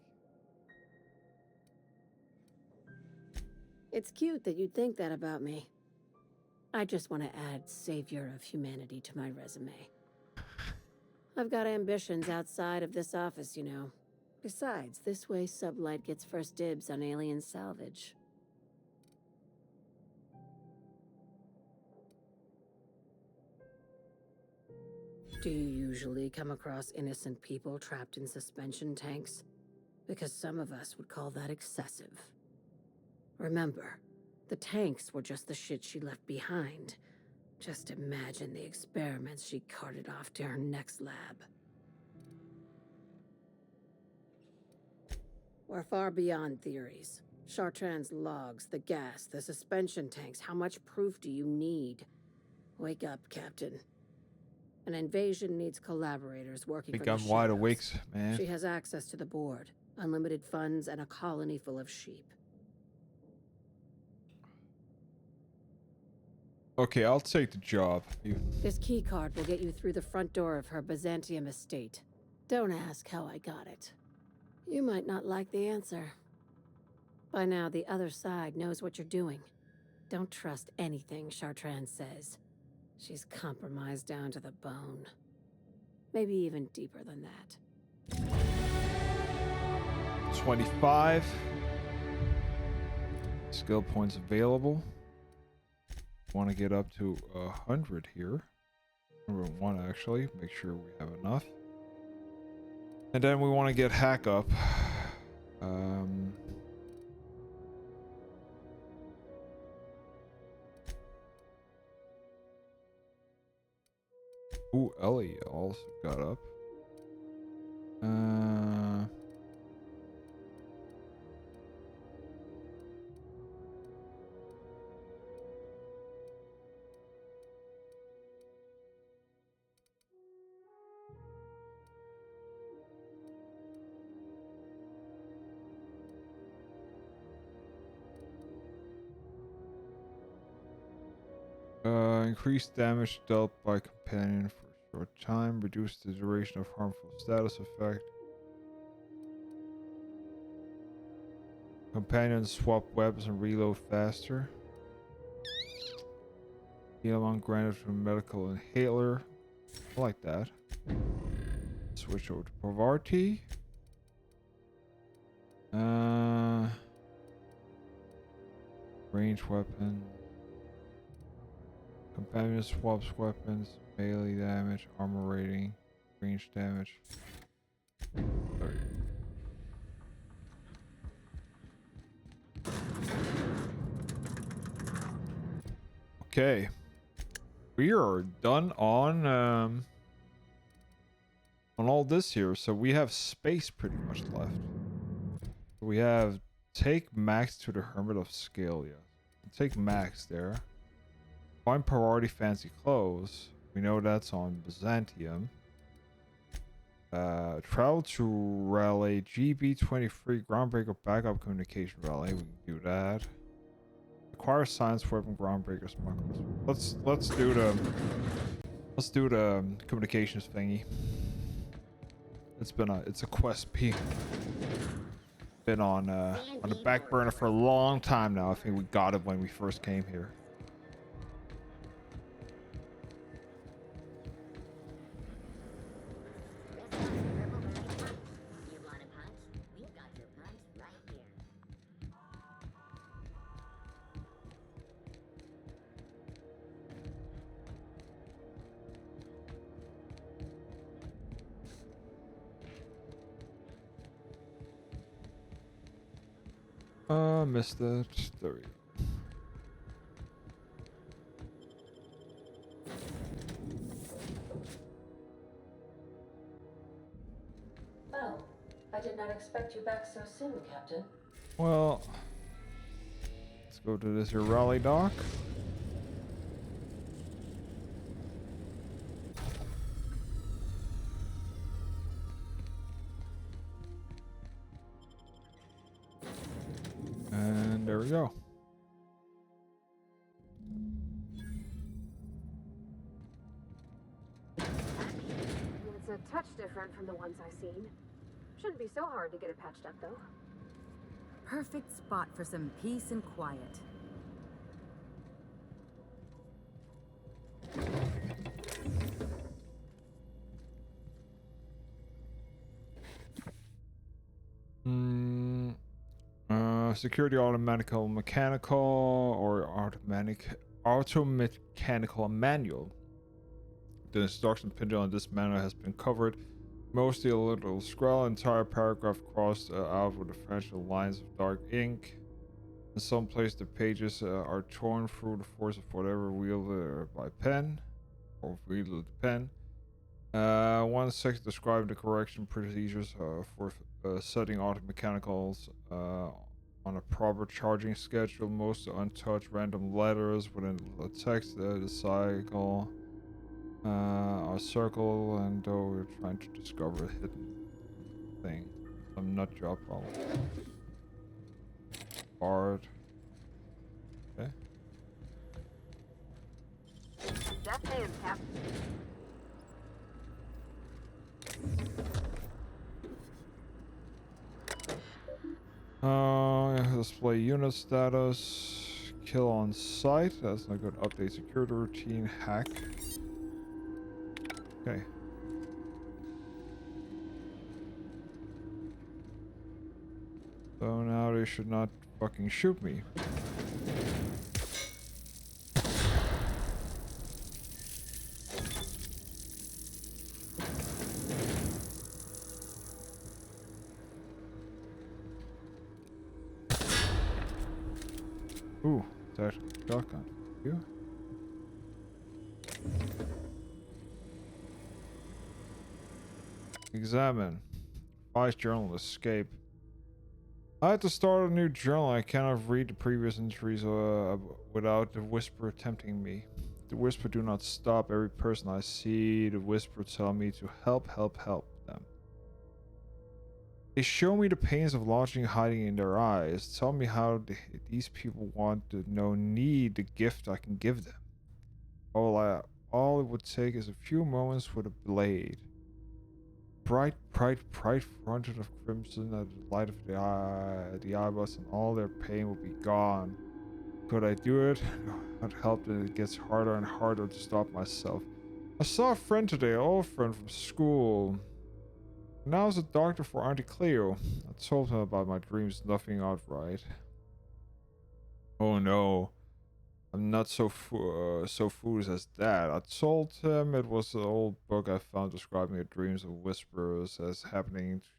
[SPEAKER 10] It's cute that you'd think that about me. I just want to add savior of humanity to my resume. I've got ambitions outside of this office, you know. Besides, this way Sublight gets first dibs on alien salvage. Do you usually come across innocent people trapped in suspension tanks? Because some of us would call that excessive. Remember, the tanks were just the shit she left behind. Just imagine the experiments she carted off to her next lab. We're far beyond theories. Chartrand's logs, the gas, the suspension tanks, how much proof do you need? Wake up, Captain. An invasion needs collaborators working for the
[SPEAKER 1] I'm wide
[SPEAKER 10] shadows.
[SPEAKER 1] awake, man.
[SPEAKER 10] She has access to the board, unlimited funds, and a colony full of sheep.
[SPEAKER 1] Okay, I'll take the job.
[SPEAKER 10] This key card will get you through the front door of her Byzantium estate. Don't ask how I got it. You might not like the answer. By now, the other side knows what you're doing. Don't trust anything Chartrand says. She's compromised down to the bone. Maybe even deeper than that.
[SPEAKER 1] 25. Skill points available. Want to get up to 100 here. 101 actually. Make sure we have enough. And then we want to get hack up. Ooh, Ellie also got up. Increased damage dealt by companion for a short time. Reduce the duration of harmful status effect. Companions swap weapons and reload faster. Heal among granted from medical inhaler. I like that. Switch over to Pavarti. Range weapon. Companion swaps weapons, melee damage, armor rating, range damage. Okay. We are done on all this here, so we have space pretty much left. We have take Max to the Hermit of Scalia. Take Max there. Find priority fancy clothes. We know that's on Byzantium. Travel to Raleigh GB23 groundbreaker backup communication Raleigh. We can do that. Acquire science weapon groundbreaker smugglers. Let's do the communications thingy. It's a quest been on the back burner for a long time now. I think we got it when we first came here. Missed that. There we go.
[SPEAKER 10] Well, I did not expect you back so soon, Captain.
[SPEAKER 1] Well, let's go to this here rally dock. And there we go.
[SPEAKER 5] It's a touch different from the ones I've seen. Shouldn't be so hard to get it patched up, though.
[SPEAKER 3] Perfect spot for some peace and quiet.
[SPEAKER 1] Security automatical mechanical or auto mechanical manual. The instruction printed on this manual has been covered, mostly a little scroll, entire paragraph crossed out with the French lines of dark ink. In some places the pages are torn through the force of whatever wielded by pen or wielded pen. One section describing the correction procedures for setting auto mechanicals on a proper charging schedule. Most untouched random letters within the text, the cycle, a circle, and though we're trying to discover a hidden thing, some nut job problem. Bard. Okay.
[SPEAKER 5] Death hands, Captain.
[SPEAKER 1] Display unit status. Kill on sight. That's not good. Update security routine. Hack. Okay. So now they should not fucking shoot me. Ooh, that shotgun. You? Examine. Vice journal escape. I had to start a new journal. I cannot read the previous entries without the whisper tempting me. The whisper do not stop. Every person I see, the whisper tell me to help them. They show me the pains of lodging hiding in their eyes. Tell me how these people want to need the gift I can give them. All it would take is a few moments with a blade. Bright fronted of crimson at the light of the eyeballs, and all their pain will be gone. Could I do it? I'd help that it gets harder and harder to stop myself. I saw a friend today, an old friend from school. Now is a doctor for Auntie Cleo. I told him about my dreams, nothing outright. Oh no, I'm not so foolish as that. I told him it was an old book I found describing the dreams of whisperers as happening to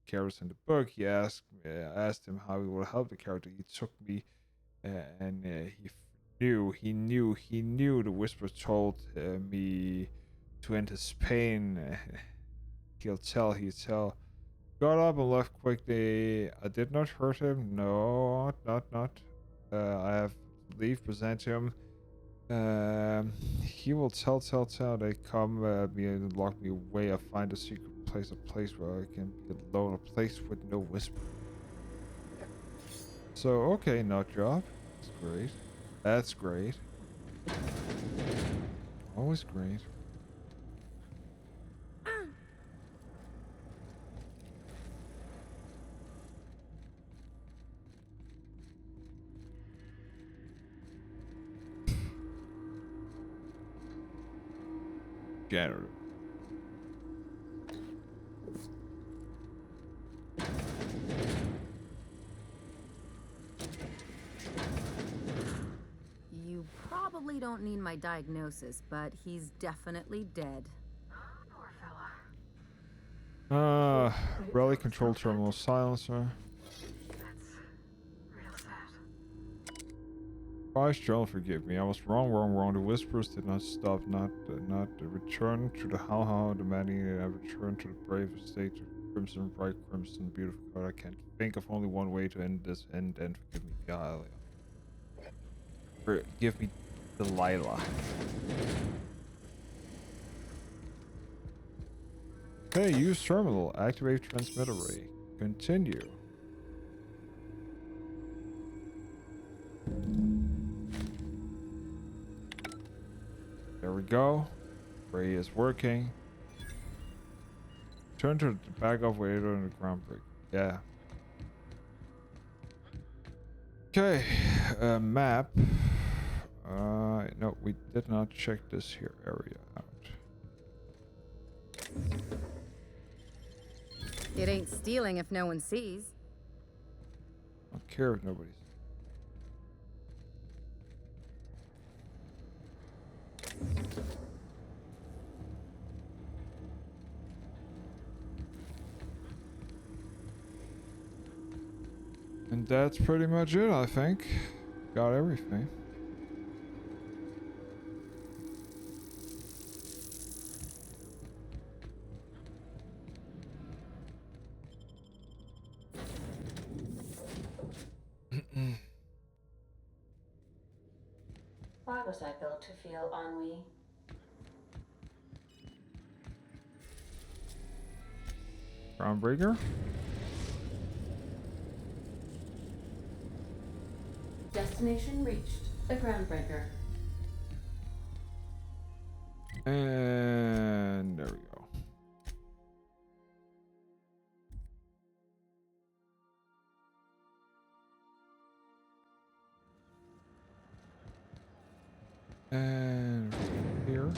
[SPEAKER 1] characters in the book. I asked him how he would help the character. He took me, and he knew the whisper told me to end his pain. He'll tell. Got up and left quickly. I did not hurt him. No, not. I have leave, present him. He will tell. They come me and lock me away. I find a secret place, a place where I can be alone, a place with no whisper. So, okay, nut job. That's great. That's great. Always great. Janitor.
[SPEAKER 3] You probably don't need my diagnosis, but he's definitely dead.
[SPEAKER 1] Rally control terminal silencer. Vice Journal, forgive me. I was wrong. The whispers did not stop, not return to the how demanding I return to the brave state Crimson, bright crimson, beautiful color. I can't think of only one way to end this, and forgive me, Dahlia. Give me Delilah. Okay, use terminal. Activate transmitter ray. Continue. There we go. Ray is working. Turn to the back of waiter on the ground break. Yeah. Okay. Map. No, we did not check this here area out.
[SPEAKER 3] It ain't stealing if no one sees.
[SPEAKER 1] I don't care if nobody's. And that's pretty much it, I think. Got everything.
[SPEAKER 10] Why was I built to feel ennui?
[SPEAKER 1] Groundbreaker.
[SPEAKER 10] Destination reached. The Groundbreaker.
[SPEAKER 1] And there we go. And here.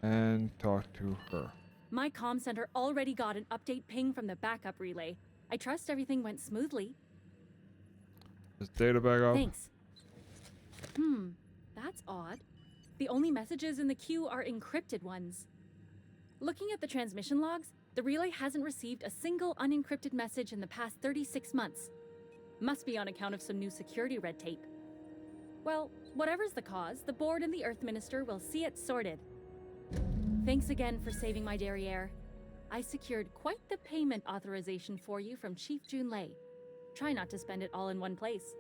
[SPEAKER 1] And talk to her.
[SPEAKER 21] My comm center already got an update ping from the backup relay. I trust everything went smoothly.
[SPEAKER 1] Is data backup?
[SPEAKER 21] Thanks. That's odd. The only messages in the queue are encrypted ones. Looking at the transmission logs, the relay hasn't received a single unencrypted message in the past 36 months. Must be on account of some new security red tape. Well, whatever's the cause, the board and the Earth Minister will see it sorted. Thanks again for saving my derriere. I secured quite the payment authorization for you from Chief Junlei. Try not to spend it all in one place.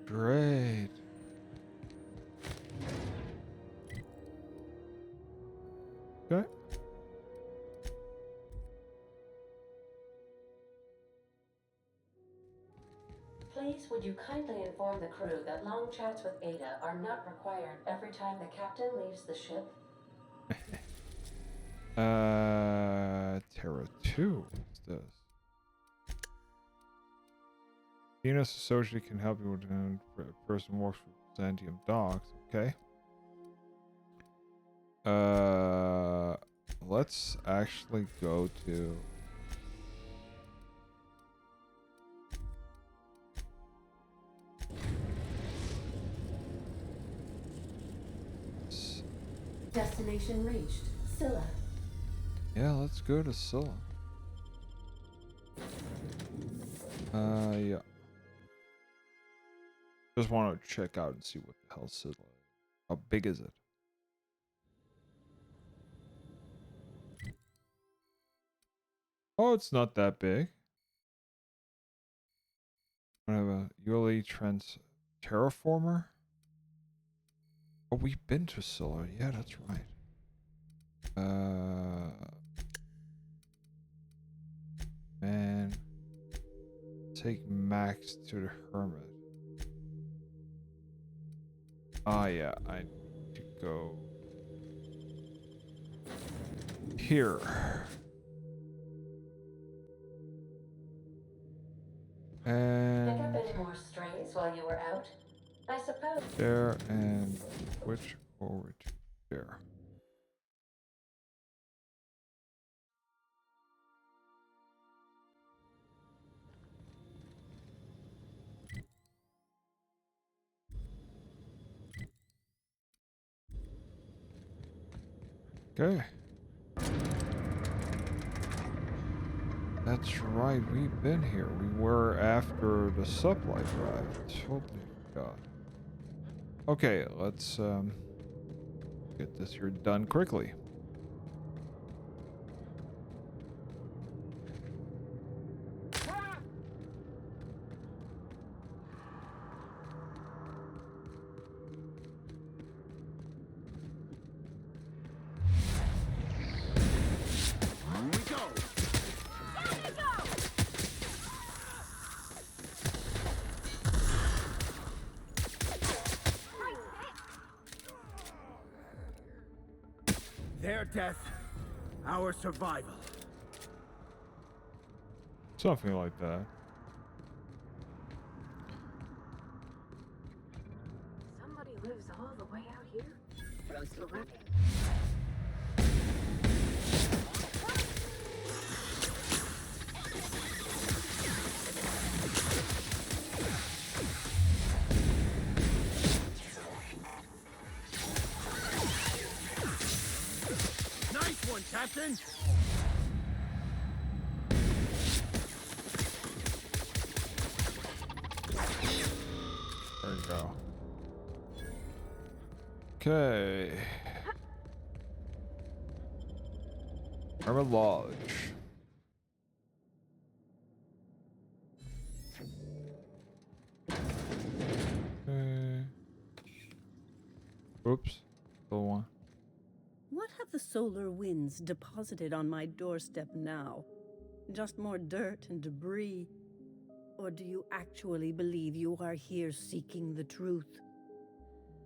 [SPEAKER 1] Great. Okay.
[SPEAKER 10] Please, would you kindly inform the crew that long chats with Ada are not required every time the captain leaves the ship?
[SPEAKER 1] Terra 2. What's this? Venus Associate can help you with a person works with Byzantium dogs. Okay. Let's actually go to.
[SPEAKER 10] Destination reached. Scylla.
[SPEAKER 1] Yeah, let's go to Scylla. Yeah. Just want to check out and see what the hell Scylla is. How big is it? Oh, it's not that big. I have a Yuli Trans Terraformer. Oh, we've been to Scylla. Yeah, that's right. Man. Take Max to the Hermit. Ah, yeah, I need to go here. And
[SPEAKER 10] Pick up any more strays while you were out? I suppose.
[SPEAKER 1] there, and switch over to there. Okay. That's right, we've been here. We were after the supply drive. Totally forgot. Okay, let's get this here done quickly.
[SPEAKER 13] Their death, our survival.
[SPEAKER 1] Something like that.
[SPEAKER 5] Somebody lives all the way out here? Close to work.
[SPEAKER 13] Nice one, Captain!
[SPEAKER 1] There you go. Okay. Hermit Lodge. Okay. Oops. Still one.
[SPEAKER 2] What have the solar winds deposited on my doorstep now? Just more dirt and debris? Or do you actually believe you are here seeking the truth?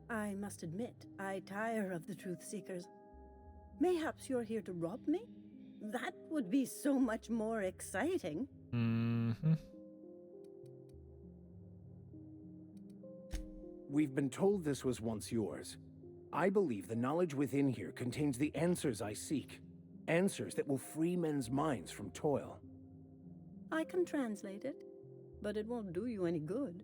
[SPEAKER 2] I must admit, I tire of the truth seekers. Mayhaps you're here to rob me? That would be so much more exciting.
[SPEAKER 1] Mm-hmm.
[SPEAKER 13] We've been told this was once yours. I believe the knowledge within here contains the answers I seek. Answers that will free men's minds from toil.
[SPEAKER 2] I can translate it, but it won't do you any good.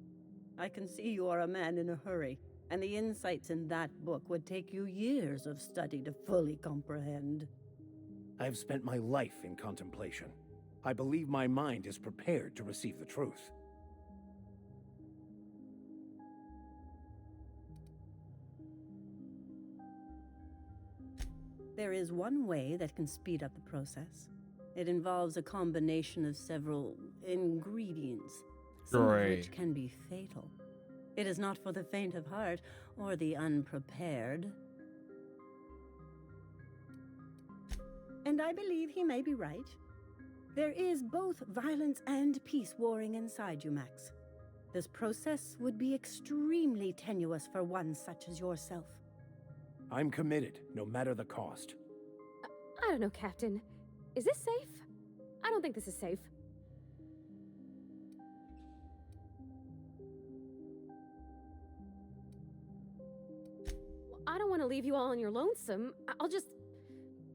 [SPEAKER 2] I can see you are a man in a hurry, and the insights in that book would take you years of study to fully comprehend.
[SPEAKER 13] I've spent my life in contemplation. I believe my mind is prepared to receive the truth.
[SPEAKER 2] There is one way that can speed up the process. It involves a combination of several ingredients, some of which can be fatal. It is not for the faint of heart or the unprepared. And I believe he may be right. There is both violence and peace warring inside you, Max. This process would be extremely tenuous for one such as yourself.
[SPEAKER 13] I'm committed, no matter the cost.
[SPEAKER 5] I don't know, Captain. Is this safe? I don't think this is safe. I don't want to leave you all on your lonesome. I'll just...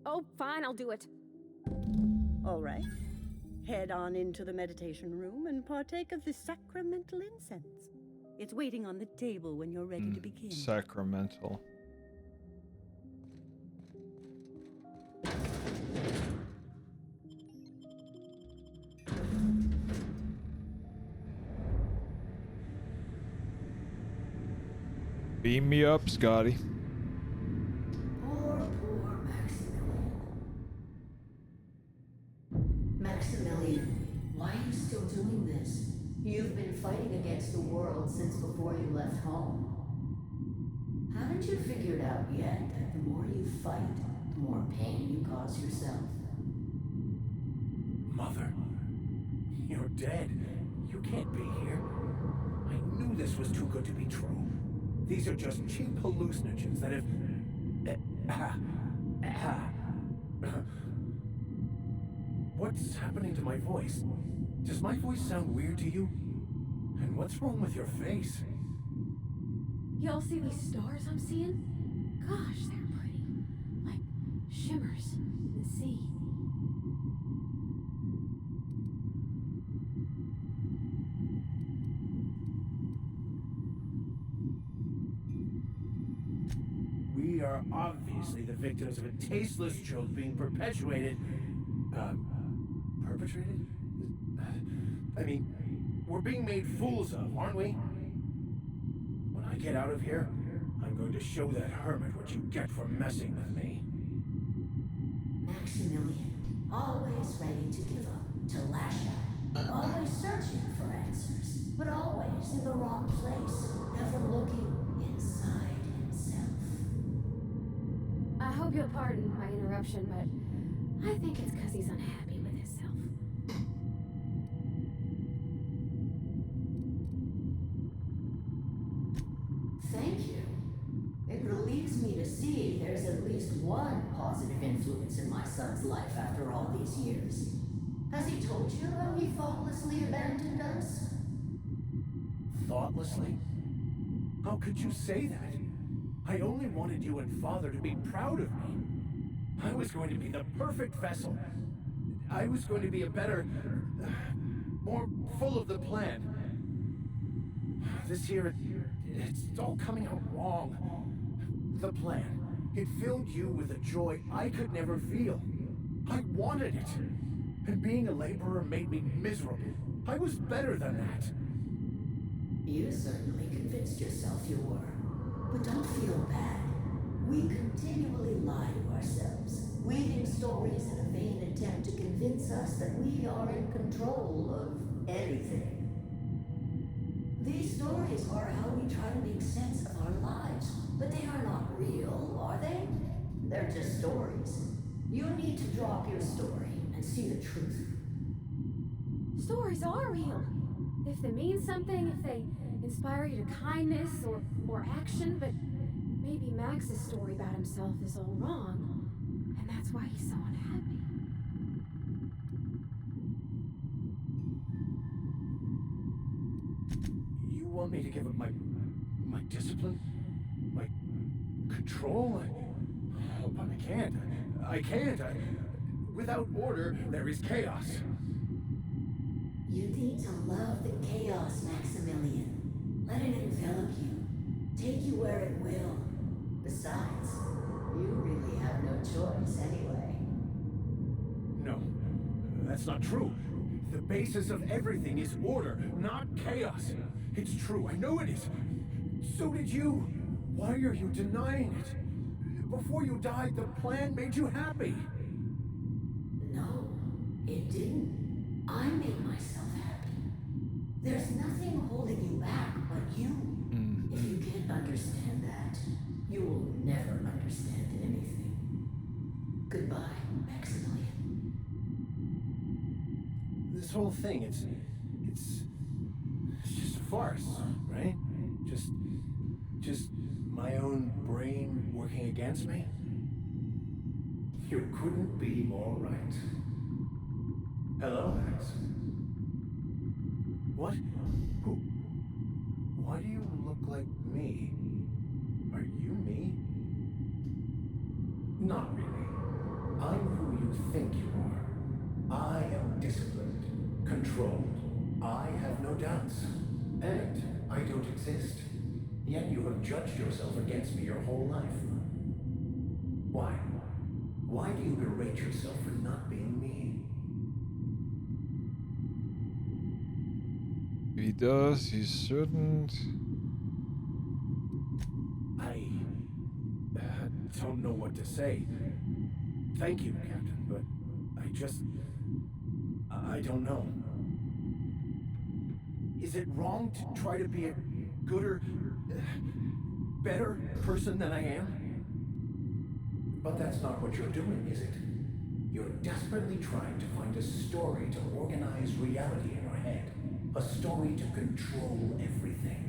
[SPEAKER 5] Oh, fine, I'll do it.
[SPEAKER 2] All right. Head on into the meditation room and partake of the sacramental incense. It's waiting on the table when you're ready to begin.
[SPEAKER 1] Sacramental. Beam me up, Scotty.
[SPEAKER 22] Poor Maximilian. Maximilian, why are you still doing this? You've been fighting against the world since before you left home. Haven't you figured out yet that the more you fight, the more pain you cause yourself?
[SPEAKER 13] Mother, you're dead. You can't be here. I knew this was too good to be true. These are just cheap hallucinogens that have... What's happening to my voice? Does my voice sound weird to you? And what's wrong with your face?
[SPEAKER 5] Y'all see these stars I'm seeing? Gosh, they're pretty. Like shimmers in the sea.
[SPEAKER 13] We are obviously the victims of a tasteless joke being perpetuated... perpetrated? I mean, we're being made fools of, aren't we? When I get out of here, I'm going to show that hermit what you get for messing with me.
[SPEAKER 22] Maximilian, always ready to give up, to lash out, always searching for answers, but always in the wrong place, never looking inside himself.
[SPEAKER 5] I hope you'll pardon my interruption, but I think it's because he's unhappy with himself.
[SPEAKER 22] Thank you. It relieves me to see there's at least one positive son's life after all these years? Has he told you how he thoughtlessly abandoned us?
[SPEAKER 13] Thoughtlessly? How could you say that? I only wanted you and Father to be proud of me. I was going to be the perfect vessel. I was going to be a better... more full of the plan. This year, it's all coming out wrong. The plan. It filled you with a joy I could never feel. I wanted it. And being a laborer made me miserable. I was better than that.
[SPEAKER 22] You certainly convinced yourself you were. But don't feel bad. We continually lie to ourselves, weaving stories in a vain attempt to convince us that we are in control of anything. These stories are how we try to make sense of our lives, but they are not real, are they? They're just stories. You need to drop your story and see the truth.
[SPEAKER 5] Stories are real. If they mean something, if they inspire you to kindness or action, but maybe Max's story about himself is all wrong, and that's why he's so unhappy.
[SPEAKER 13] You want me to give up my discipline? My control? Oh, but I can't. I can't. Without order, there is chaos.
[SPEAKER 22] You need to love the chaos, Maximilian. Let it envelop you. Take you where it will. Besides, you really have no choice anyway.
[SPEAKER 13] No, that's not true. The basis of everything is order, not chaos. It's true, I know it is. So did you. Why are you denying it? Before you died, the plan made you happy.
[SPEAKER 22] No, it didn't. I made myself happy. There's nothing holding you back but you. If you can't understand that, you will never understand anything. Goodbye, Maximilian.
[SPEAKER 13] This whole thing, it's just a farce, right? Just my own brain working against me?
[SPEAKER 4] You couldn't be more right. Hello, Max.
[SPEAKER 13] What? Who? Why do you look like me? Are you me?
[SPEAKER 4] Not really. I'm who you think you are. I am disciplined, controlled. I have no doubts. And I don't exist. Yet you have judged yourself against me your whole life. Why? Why do you berate yourself for not being me?
[SPEAKER 1] If he does, he shouldn't.
[SPEAKER 13] I don't know what to say. Thank you, Captain, but I don't know. Is it wrong to try to be a gooder, better person than I am?
[SPEAKER 4] But that's not what you're doing, is it? You're desperately trying to find a story to organize reality in your head. A story to control everything.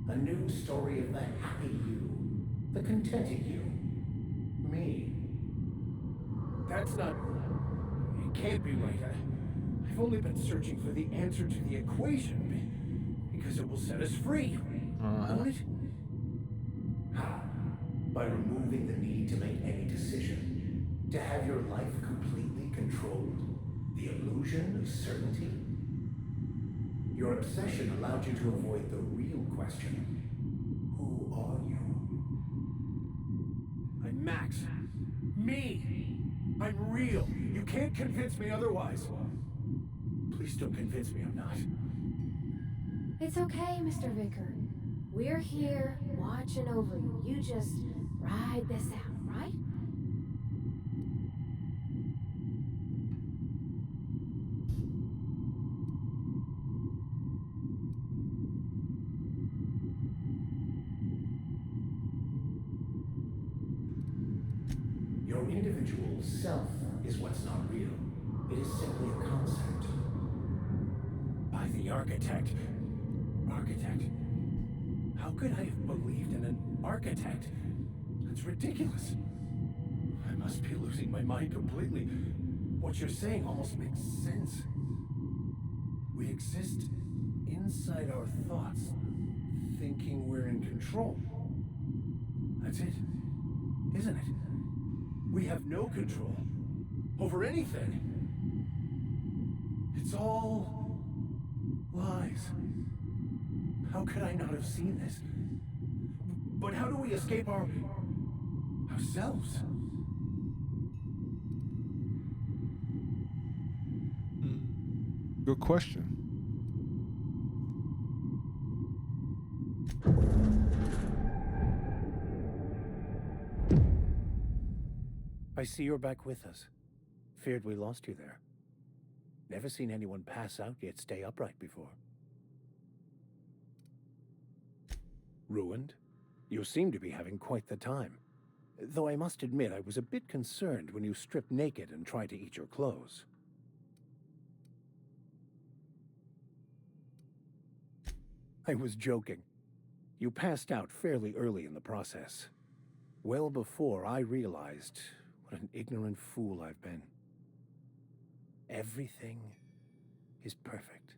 [SPEAKER 4] A new story of the happy you. The contented you. Me.
[SPEAKER 13] That's not... It can't be right. I've only been searching for the answer to the equation because it will set us free. Won't it?
[SPEAKER 4] How? By removing the need to make any decision. To have your life completely controlled. The illusion of certainty. Your obsession allowed you to avoid the real question. Who are you?
[SPEAKER 13] I'm Max. Me! I'm real. You can't convince me otherwise. Please don't convince me I'm not.
[SPEAKER 5] It's okay, Mr. Vicker. We're here watching over you. You just ride this out, right?
[SPEAKER 4] Your individual self is what's not real. It is simply a concept.
[SPEAKER 13] By the architect. Architect? How could I have believed in an architect? That's ridiculous. I'm
[SPEAKER 4] must be losing my mind completely. What you're saying almost makes sense. We exist inside our thoughts, thinking we're in control. That's it, isn't it? We have no control over anything. It's all lies. How could I not have seen this? But how do we escape ourselves?
[SPEAKER 1] Good question.
[SPEAKER 13] I see you're back with us. Feared we lost you there. Never seen anyone pass out yet stay upright before. Ruined? You seem to be having quite the time. Though I must admit I was a bit concerned when you stripped naked and tried to eat your clothes. I was joking. You passed out fairly early in the process. Well before I realized what an ignorant fool I've been. Everything is perfect.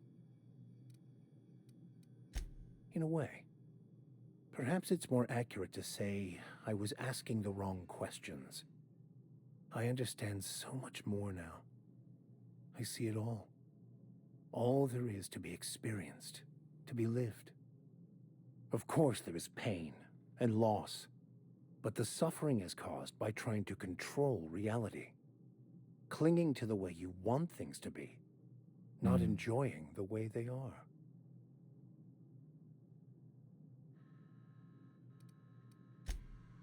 [SPEAKER 13] In a way. Perhaps it's more accurate to say I was asking the wrong questions. I understand so much more now. I see it all. All there is to be experienced, to be lived. Of course there is pain and loss, but the suffering is caused by trying to control reality. Clinging to the way you want things to be, not enjoying the way they are.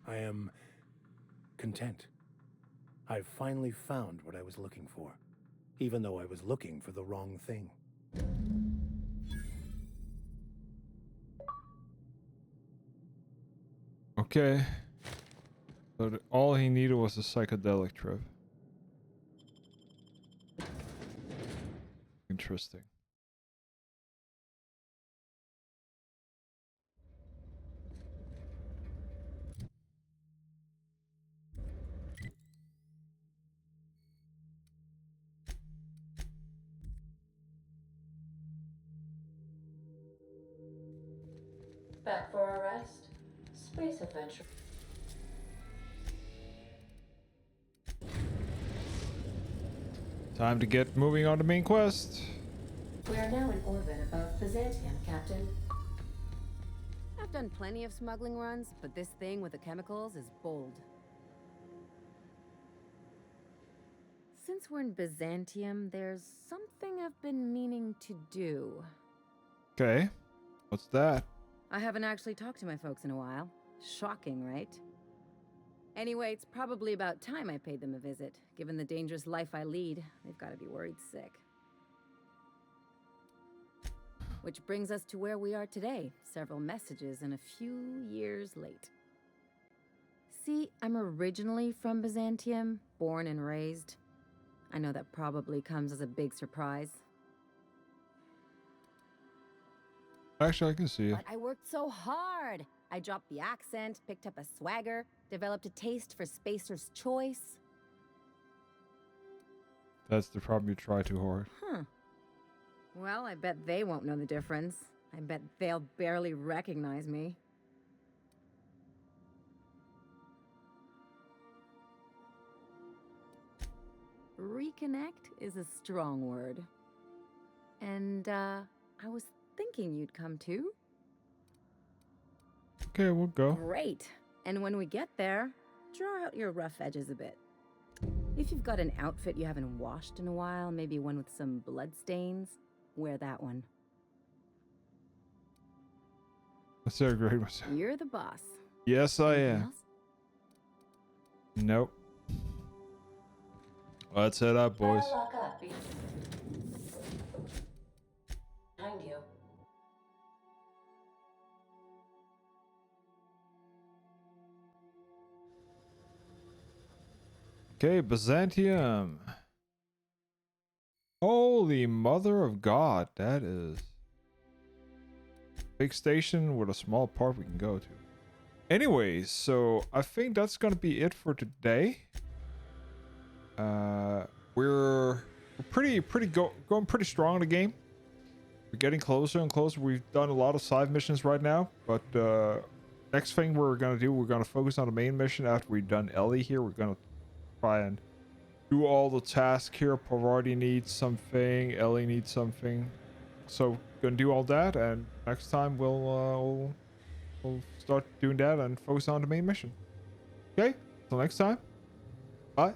[SPEAKER 13] I am content. I've finally found what I was looking for, even though I was looking for the wrong thing.
[SPEAKER 1] Okay. So all he needed was a psychedelic trip. Interesting.
[SPEAKER 7] Back for a rest? Space adventure.
[SPEAKER 1] Time to get moving on the main quest.
[SPEAKER 7] We are now in orbit above Byzantium, Captain.
[SPEAKER 3] I've done plenty of smuggling runs, but this thing with the chemicals is bold. Since we're in Byzantium, there's something I've been meaning to do.
[SPEAKER 1] Okay. What's that?
[SPEAKER 3] I haven't actually talked to my folks in a while. Shocking, right? Anyway, it's probably about time I paid them a visit. Given the dangerous life I lead, they've got to be worried sick. Which brings us to where we are today, several messages and a few years late. See, I'm originally from Byzantium, born and raised. I know that probably comes as a big surprise.
[SPEAKER 1] Actually, I can see it.
[SPEAKER 3] But I worked so hard. I dropped the accent, picked up a swagger, developed a taste for Spacer's Choice.
[SPEAKER 1] That's the problem, you try too hard.
[SPEAKER 3] Huh. Well, I bet they won't know the difference. I bet they'll barely recognize me. Reconnect is a strong word. And, I was thinking you'd come too.
[SPEAKER 1] Okay, we'll go.
[SPEAKER 3] Great. And when we get there, draw out your rough edges a bit. If you've got an outfit you haven't washed in a while, maybe one with some blood stains, wear that one.
[SPEAKER 1] Let's grade myself.
[SPEAKER 3] You're the boss.
[SPEAKER 1] Yes, I
[SPEAKER 3] Anything
[SPEAKER 1] am.
[SPEAKER 3] else?
[SPEAKER 1] Nope. Let's head up, boys.
[SPEAKER 7] Lock up. Behind you.
[SPEAKER 1] Okay, Byzantium. Holy mother of God, that is big station with a small part we can go to. Anyways, so I think that's gonna be it for today. We're going pretty strong in the game. We're getting closer and closer. We've done a lot of side missions right now, but next thing we're gonna do, we're gonna focus on the main mission. After we've done Ellie here, we're gonna try and do all the tasks here. Pavarti needs something, Ellie needs something, so gonna do all that, and next time we'll start doing that and focus on the main mission. Okay, till next time. Bye.